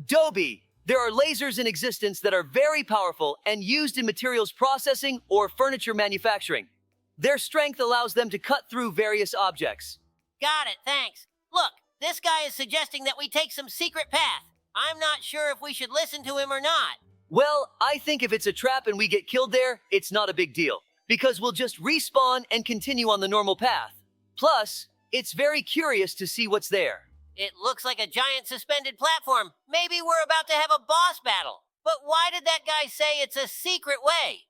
A: Dobie, there are lasers in existence that are very powerful and used in materials processing or furniture manufacturing. Their strength allows them to cut through various objects.
B: Got it, thanks. Look, this guy is suggesting that we take some secret path. I'm not sure if we should listen to him or not.
A: Well, I think if it's a trap and we get killed there, it's not a big deal, because we'll just respawn and continue on the normal path. Plus, it's very curious to see what's there.
B: It looks like a giant suspended platform. Maybe we're about to have a boss battle. But why did that guy say it's a secret way?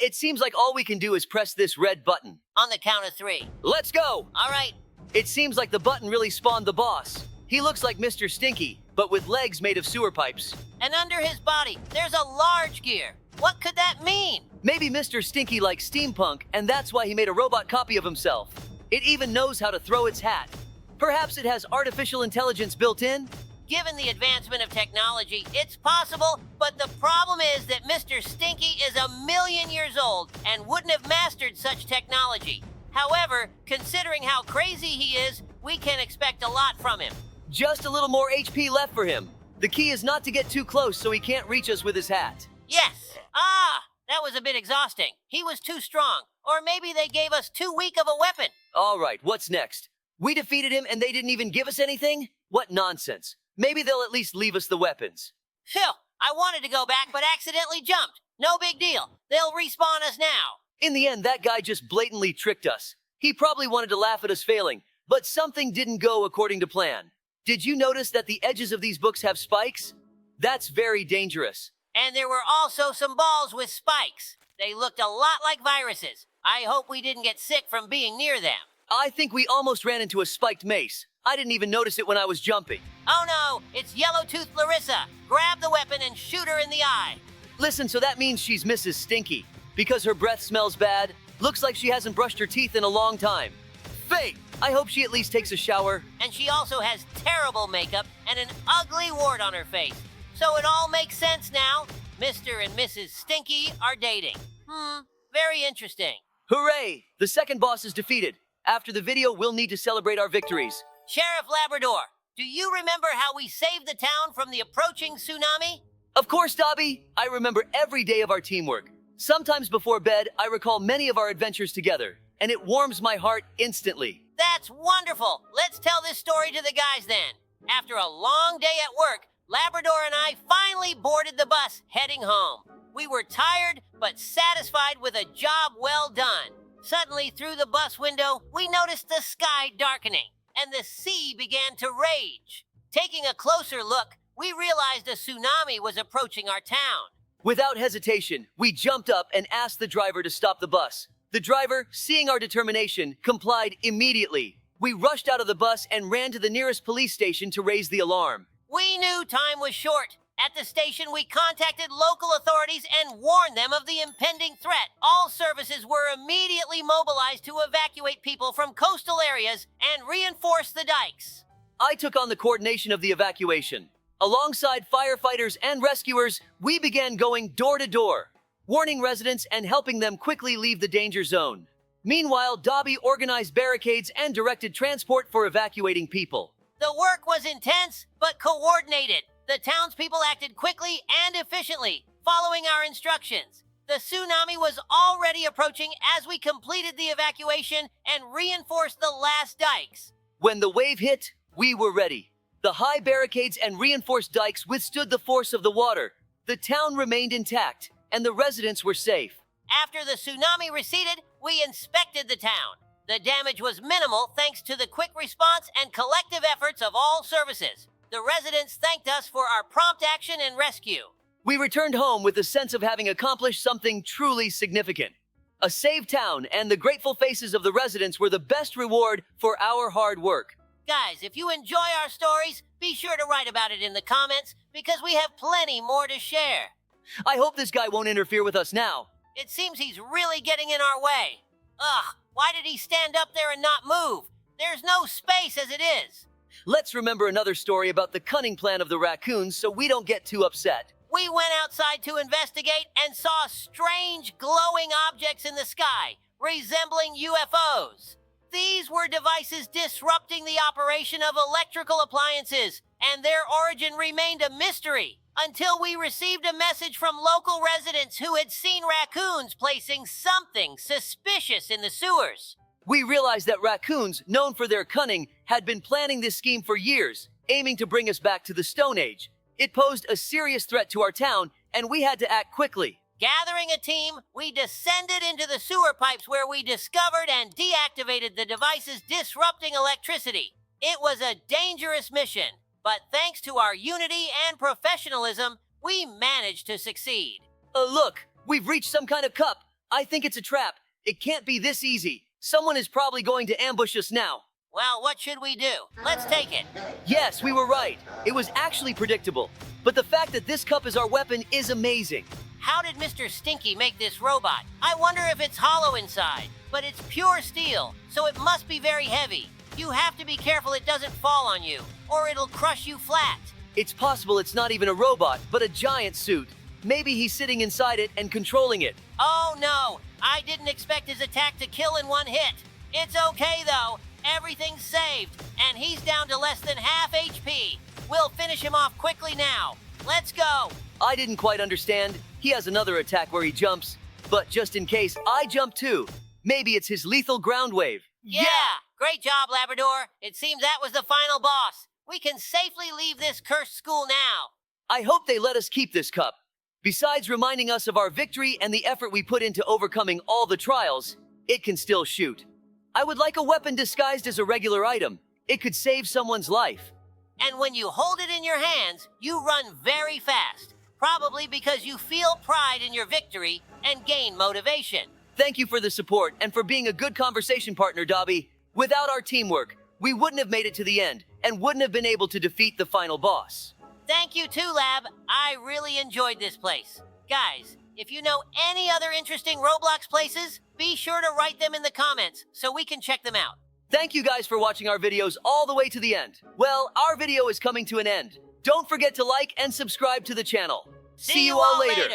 A: It seems like all we can do is press this red button.
B: On the count of 3.
A: Let's go!
B: All right.
A: It seems like the button really spawned the boss. He looks like Mr. Stinky, but with legs made of sewer pipes.
B: And under his body, there's a large gear. What could that mean?
A: Maybe Mr. Stinky likes steampunk, and that's why he made a robot copy of himself. It even knows how to throw its hat. Perhaps it has artificial intelligence built in?
B: Given the advancement of technology, it's possible, but the problem is that Mr. Stinky is 1,000,000 years old and wouldn't have mastered such technology. However, considering how crazy he is, we can expect a lot from him.
A: Just a little more HP left for him. The key is not to get too close so he can't reach us with his hat.
B: Yes! Ah! That was a bit exhausting. He was too strong. Or maybe they gave us too weak of a weapon.
A: All right, what's next? We defeated him and they didn't even give us anything? What nonsense. Maybe they'll at least leave us the weapons.
B: Phew! I wanted to go back but accidentally jumped. No big deal. They'll respawn us now.
A: In the end, that guy just blatantly tricked us. He probably wanted to laugh at us failing, but something didn't go according to plan. Did you notice that the edges of these books have spikes? That's very dangerous.
B: And there were also some balls with spikes. They looked a lot like viruses. I hope we didn't get sick from being near them.
A: I think we almost ran into a spiked mace. I didn't even notice it when I was jumping.
B: Oh no, it's Yellow-Toothed Larissa. Grab the weapon and shoot her in the eye.
A: Listen, so that means she's Mrs. Stinky. Because her breath smells bad, looks like she hasn't brushed her teeth in a long time. Fate! I hope she at least takes a shower.
B: And she also has terrible makeup and an ugly wart on her face. So it all makes sense now. Mr. and Mrs. Stinky are dating. Very interesting.
A: Hooray! The second boss is defeated. After the video, we'll need to celebrate our victories.
B: Sheriff Labrador, do you remember how we saved the town from the approaching tsunami?
A: Of course, Dobie. I remember every day of our teamwork. Sometimes before bed, I recall many of our adventures together, and it warms my heart instantly.
B: That's wonderful. Let's tell this story to the guys then. After a long day at work, Labrador and I finally boarded the bus heading home. We were tired, but satisfied with a job well done. Suddenly, through the bus window, we noticed the sky darkening, and the sea began to rage. Taking a closer look, we realized a tsunami was approaching our town.
A: Without hesitation, we jumped up and asked the driver to stop the bus. The driver, seeing our determination, complied immediately. We rushed out of the bus and ran to the nearest police station to raise the alarm.
B: We knew time was short. At the station, we contacted local authorities and warned them of the impending threat. All services were immediately mobilized to evacuate people from coastal areas and reinforce the dikes.
A: I took on the coordination of the evacuation. Alongside firefighters and rescuers, we began going door to door, warning residents and helping them quickly leave the danger zone. Meanwhile, Dobie organized barricades and directed transport for evacuating people.
B: The work was intense, but coordinated. The townspeople acted quickly and efficiently, following our instructions. The tsunami was already approaching as we completed the evacuation and reinforced the last dikes.
A: When the wave hit, we were ready. The high barricades and reinforced dikes withstood the force of the water. The town remained intact, and the residents were safe.
B: After the tsunami receded, we inspected the town. The damage was minimal thanks to the quick response and collective efforts of all services. The residents thanked us for our prompt action and rescue.
A: We returned home with the sense of having accomplished something truly significant. A saved town and the grateful faces of the residents were the best reward for our hard work.
B: Guys, if you enjoy our stories, be sure to write about it in the comments because we have plenty more to share.
A: I hope this guy won't interfere with us now.
B: It seems he's really getting in our way. Ugh, why did he stand up there and not move? There's no space as it is.
A: Let's remember another story about the cunning plan of the raccoons so we don't get too upset.
B: We went outside to investigate and saw strange glowing objects in the sky, resembling UFOs. These were devices disrupting the operation of electrical appliances, and their origin remained a mystery until we received a message from local residents who had seen raccoons placing something suspicious in the sewers.
A: We realized that raccoons, known for their cunning, had been planning this scheme for years, aiming to bring us back to the Stone Age. It posed a serious threat to our town, and we had to act quickly.
B: Gathering a team, we descended into the sewer pipes where we discovered and deactivated the devices disrupting electricity. It was a dangerous mission, but thanks to our unity and professionalism, we managed to succeed.
A: Look, we've reached some kind of cup. I think it's a trap. It can't be this easy. Someone is probably going to ambush us now.
B: Well, what should we do? Let's take it.
A: Yes, we were right. It was actually predictable. But the fact that this cup is our weapon is amazing.
B: How did Mr. Stinky make this robot? I wonder if it's hollow inside. But it's pure steel, so it must be very heavy. You have to be careful it doesn't fall on you, or it'll crush you flat.
A: It's possible it's not even a robot, but a giant suit. Maybe he's sitting inside it and controlling it.
B: Oh no, I didn't expect his attack to kill in one hit. It's okay though, everything's saved, and he's down to less than half HP. We'll finish him off quickly now. Let's go.
A: I didn't quite understand. He has another attack where he jumps, but just in case, I jump too. Maybe it's his lethal ground wave.
B: Yeah! Great job, Labrador. It seems that was the final boss. We can safely leave this cursed school now.
A: I hope they let us keep this cup. Besides reminding us of our victory and the effort we put into overcoming all the trials, it can still shoot. I would like a weapon disguised as a regular item. It could save someone's life.
B: And when you hold it in your hands, you run very fast. Probably because you feel pride in your victory and gain motivation.
A: Thank you for the support and for being a good conversation partner, Dobie. Without our teamwork, we wouldn't have made it to the end and wouldn't have been able to defeat the final boss.
B: Thank you too, Lab. I really enjoyed this place. Guys, if you know any other interesting Roblox places, be sure to write them in the comments so we can check them out.
A: Thank you guys for watching our videos all the way to the end. Well, our video is coming to an end. Don't forget to like and subscribe to the channel. See you all later.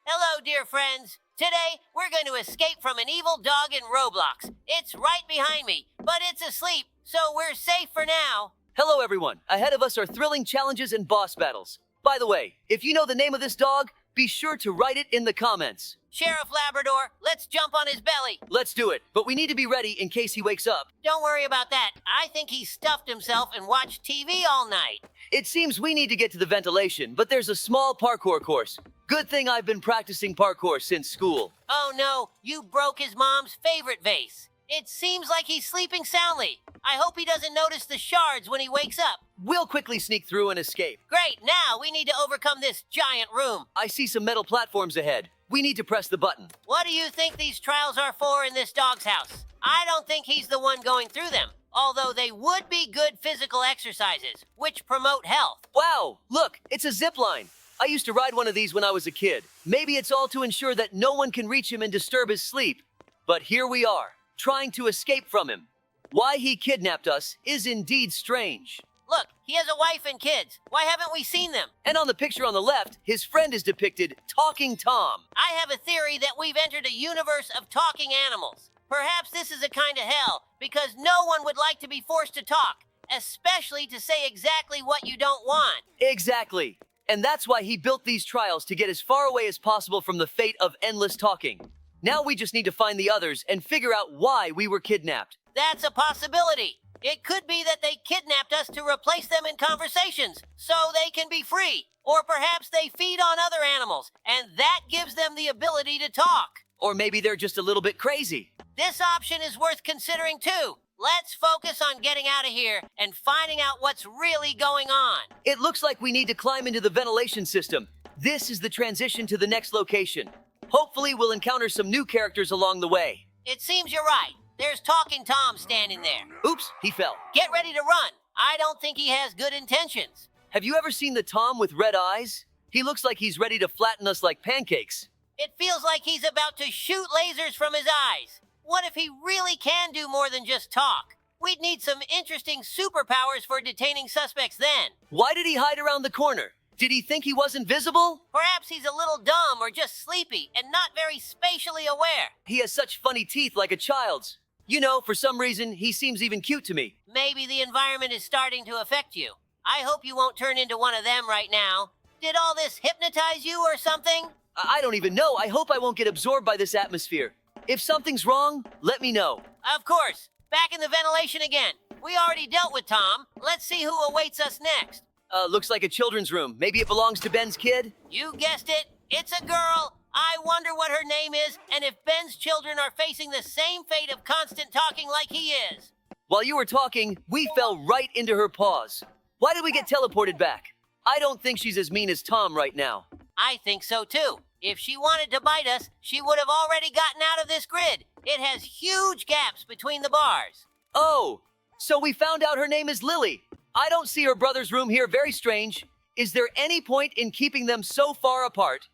B: Hello, dear friends. Today, we're going to escape from an evil dog in Roblox. It's right behind me, but it's asleep, so we're safe for now.
A: Hello, everyone. Ahead of us are thrilling challenges and boss battles. By the way, if you know the name of this dog, be sure to write it in the comments.
B: Sheriff Labrador, let's jump on his belly.
A: Let's do it, but we need to be ready in case he wakes up.
B: Don't worry about that. I think he stuffed himself and watched TV all night.
A: It seems we need to get to the ventilation, but there's a small parkour course. Good thing I've been practicing parkour since school.
B: Oh no, you broke his mom's favorite vase. It seems like he's sleeping soundly. I hope he doesn't notice the shards when he wakes up.
A: We'll quickly sneak through and escape.
B: Great, now we need to overcome this giant room.
A: I see some metal platforms ahead. We need to press the button.
B: What do you think these trials are for in this dog's house? I don't think he's the one going through them, although they would be good physical exercises, which promote health.
A: Wow, look, it's a zip line. I used to ride one of these when I was a kid. Maybe it's all to ensure that no one can reach him and disturb his sleep. But here we are, trying to escape from him. Why he kidnapped us is indeed strange.
B: Look, he has a wife and kids. Why haven't we seen them?
A: And on the picture on the left, his friend is depicted Talking Tom.
B: I have a theory that we've entered a universe of talking animals. Perhaps this is a kind of hell, because no one would like to be forced to talk, especially to say exactly what you don't want.
A: Exactly. And that's why he built these trials to get as far away as possible from the fate of endless talking. Now we just need to find the others and figure out why we were kidnapped.
B: That's a possibility. It could be that they kidnapped us to replace them in conversations, so they can be free. Or perhaps they feed on other animals, and that gives them the ability to talk.
A: Or maybe they're just a little bit crazy.
B: This option is worth considering too. Let's focus on getting out of here and finding out what's really going on.
A: It looks like we need to climb into the ventilation system. This is the transition to the next location. Hopefully we'll encounter some new characters along the way.
B: It seems you're right. There's Talking Tom standing there.
A: Oops, he fell.
B: Get ready to run. I don't think he has good intentions.
A: Have you ever seen the Tom with red eyes? He looks like he's ready to flatten us like pancakes.
B: It feels like he's about to shoot lasers from his eyes. What if he really can do more than just talk? We'd need some interesting superpowers for detaining suspects then.
A: Why did he hide around the corner? Did he think he wasn't visible?
B: Perhaps he's a little dumb or just sleepy and not very spatially aware.
A: He has such funny teeth like a child's. You know, for some reason, he seems even cute to me.
B: Maybe the environment is starting to affect you. I hope you won't turn into one of them right now. Did all this hypnotize you or something?
A: I don't even know. I hope I won't get absorbed by this atmosphere. If something's wrong, let me know.
B: Of course. Back in the ventilation again. We already dealt with Tom. Let's see who awaits us next.
A: Looks like a children's room. Maybe it belongs to Ben's kid?
B: You guessed it. It's a girl. I wonder what her name is, and if Ben's children are facing the same fate of constant talking like he is.
A: While you were talking, we fell right into her paws. Why did we get teleported back? I don't think she's as mean as Tom right now.
B: I think so too. If she wanted to bite us, she would have already gotten out of this grid. It has huge gaps between the bars.
A: Oh, so we found out her name is Lily. I don't see her brother's room here. Very strange. Is there any point in keeping them so far apart?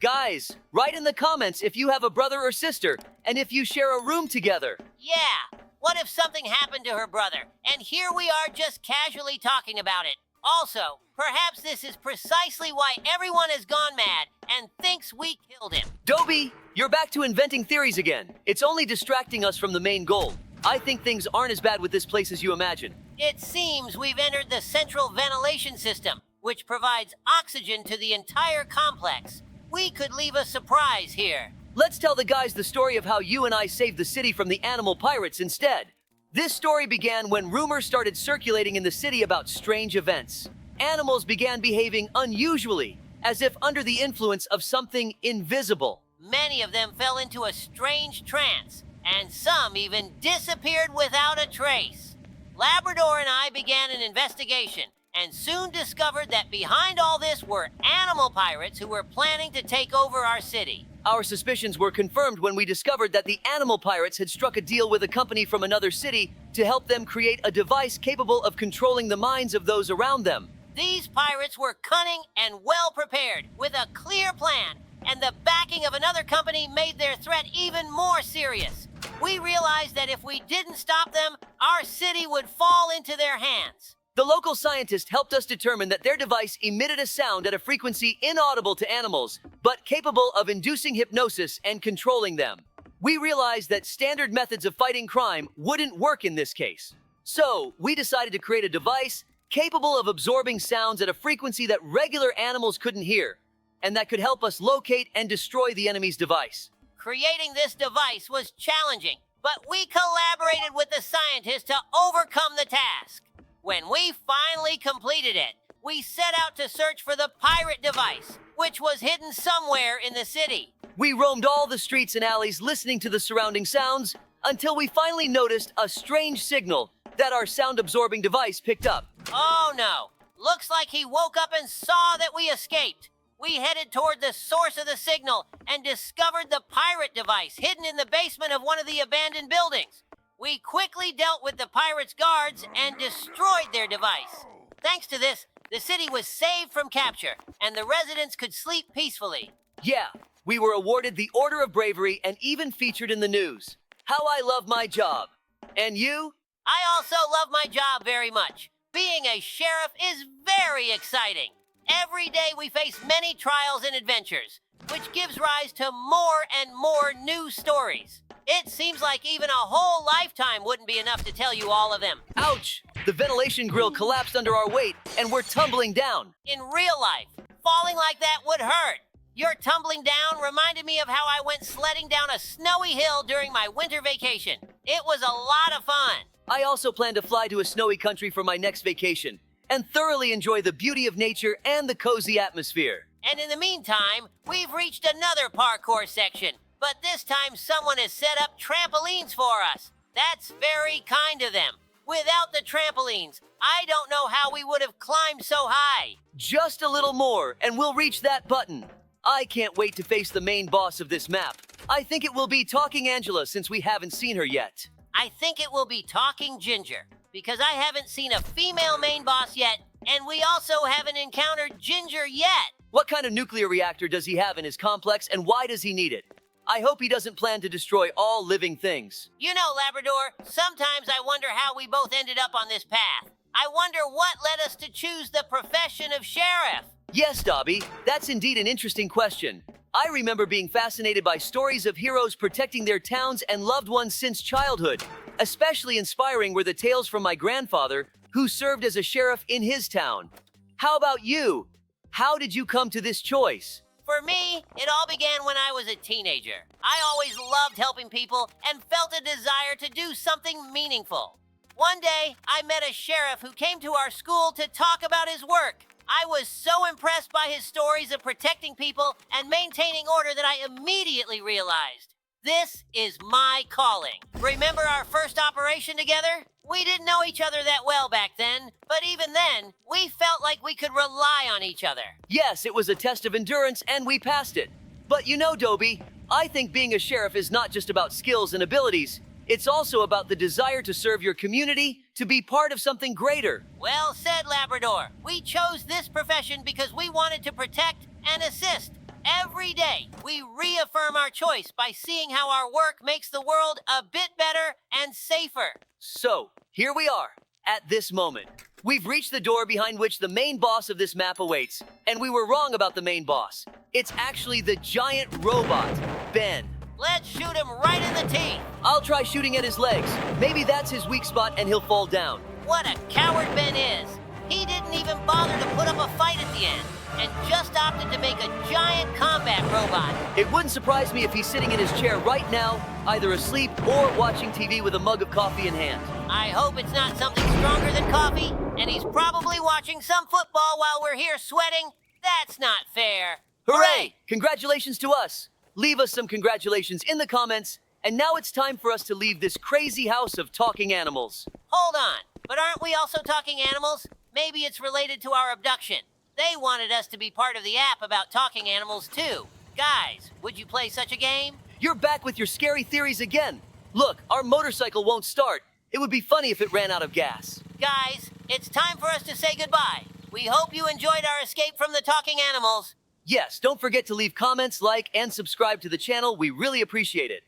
A: Guys, write in the comments if you have a brother or sister, and if you share a room together.
B: Yeah, what if something happened to her brother, and here we are just casually talking about it? Also, perhaps this is precisely why everyone has gone mad and thinks we killed him.
A: Dobie, you're back to inventing theories again. It's only distracting us from the main goal. I think things aren't as bad with this place as you imagine.
B: It seems we've entered the central ventilation system, which provides oxygen to the entire complex. We could leave a surprise here.
A: Let's tell the guys the story of how you and I saved the city from the animal pirates instead. This story began when rumors started circulating in the city about strange events. Animals began behaving unusually, as if under the influence of something invisible.
B: Many of them fell into a strange trance, and some even disappeared without a trace. Labrador and I began an investigation, and soon discovered that behind all this were animal pirates who were planning to take over our city.
A: Our suspicions were confirmed when we discovered that the animal pirates had struck a deal with a company from another city to help them create a device capable of controlling the minds of those around them.
B: These pirates were cunning and well prepared, with a clear plan, and the backing of another company made their threat even more serious. We realized that if we didn't stop them, our city would fall into their hands.
A: The local scientist helped us determine that their device emitted a sound at a frequency inaudible to animals, but capable of inducing hypnosis and controlling them. We realized that standard methods of fighting crime wouldn't work in this case. So, we decided to create a device capable of absorbing sounds at a frequency that regular animals couldn't hear, and that could help us locate and destroy the enemy's device.
B: Creating this device was challenging, but we collaborated with the scientists to overcome the task. When we finally completed it, we set out to search for the pirate device, which was hidden somewhere in the city.
A: We roamed all the streets and alleys listening to the surrounding sounds until we finally noticed a strange signal that our sound-absorbing device picked up.
B: Oh no! Looks like he woke up and saw that we escaped. We headed toward the source of the signal and discovered the pirate device hidden in the basement of one of the abandoned buildings. We quickly dealt with the pirates' guards and destroyed their device. Thanks to this, the city was saved from capture, and the residents could sleep peacefully.
A: Yeah, we were awarded the Order of Bravery and even featured in the news. How I love my job. And you?
B: I also love my job very much. Being a sheriff is very exciting. Every day we face many trials and adventures, which gives rise to more and more new stories. It seems like even a whole lifetime wouldn't be enough to tell you all of them.
A: Ouch! The ventilation grill collapsed under our weight and we're tumbling down.
B: In real life, falling like that would hurt. Your tumbling down reminded me of how I went sledding down a snowy hill during my winter vacation. It was a lot of fun.
A: I also plan to fly to a snowy country for my next vacation and thoroughly enjoy the beauty of nature and the cozy atmosphere.
B: And in the meantime, we've reached another parkour section, but this time someone has set up trampolines for us. That's very kind of them. Without the trampolines, I don't know how we would have climbed so high.
A: Just a little more and we'll reach that button. I can't wait to face the main boss of this map. I think it will be Talking Angela since we haven't seen her yet.
B: I think it will be Talking Ginger, because I haven't seen a female main boss yet, and we also haven't encountered Ginger yet.
A: What kind of nuclear reactor does he have in his complex and why does he need it? I hope he doesn't plan to destroy all living things.
B: You know, Labrador, sometimes I wonder how we both ended up on this path. I wonder what led us to choose the profession of sheriff.
A: Yes, Dobie, that's indeed an interesting question. I remember being fascinated by stories of heroes protecting their towns and loved ones since childhood. Especially inspiring were the tales from my grandfather, who served as a sheriff in his town. How about you? How did you come to this choice?
B: For me, it all began when I was a teenager. I always loved helping people and felt a desire to do something meaningful. One day, I met a sheriff who came to our school to talk about his work. I was so impressed by his stories of protecting people and maintaining order that I immediately realized, this is my calling. Remember our first operation together? We didn't know each other that well back then, but even then, we felt like we could rely on each other.
A: Yes, it was a test of endurance and we passed it. But you know, Dobie, I think being a sheriff is not just about skills and abilities. It's also about the desire to serve your community, to be part of something greater.
B: Well said, Labrador. We chose this profession because we wanted to protect and assist. Every day, we reaffirm our choice by seeing how our work makes the world a bit better and safer.
A: So, here we are, at this moment. We've reached the door behind which the main boss of this map awaits. And we were wrong about the main boss. It's actually the giant robot, Ben.
B: Let's shoot him right in the teeth.
A: I'll try shooting at his legs. Maybe that's his weak spot and he'll fall down.
B: What a coward Ben is. He didn't even bother to put up a fight at the end, and just opted to make a giant combat robot.
A: It wouldn't surprise me if he's sitting in his chair right now, either asleep or watching TV with a mug of coffee in hand.
B: I hope it's not something stronger than coffee, and he's probably watching some football while we're here sweating. That's not fair.
A: Hooray! Congratulations to us. Leave us some congratulations in the comments. And now it's time for us to leave this crazy house of talking animals.
B: Hold on, but aren't we also talking animals? Maybe it's related to our abduction. They wanted us to be part of the app about talking animals too. Guys, would you play such a game?
A: You're back with your scary theories again. Look, our motorcycle won't start. It would be funny if it ran out of gas.
B: Guys, it's time for us to say goodbye. We hope you enjoyed our escape from the talking animals.
A: Yes, don't forget to leave comments, like, and subscribe to the channel. We really appreciate it.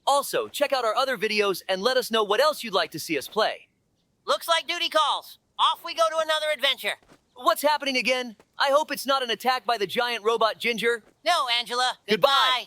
A: Also, check out our other videos and let us know what else you'd like to see us play.
B: Looks like duty calls. Off we go to another adventure.
A: What's happening again? I hope it's not an attack by the giant robot Ginger.
B: No, Angela.
A: Goodbye.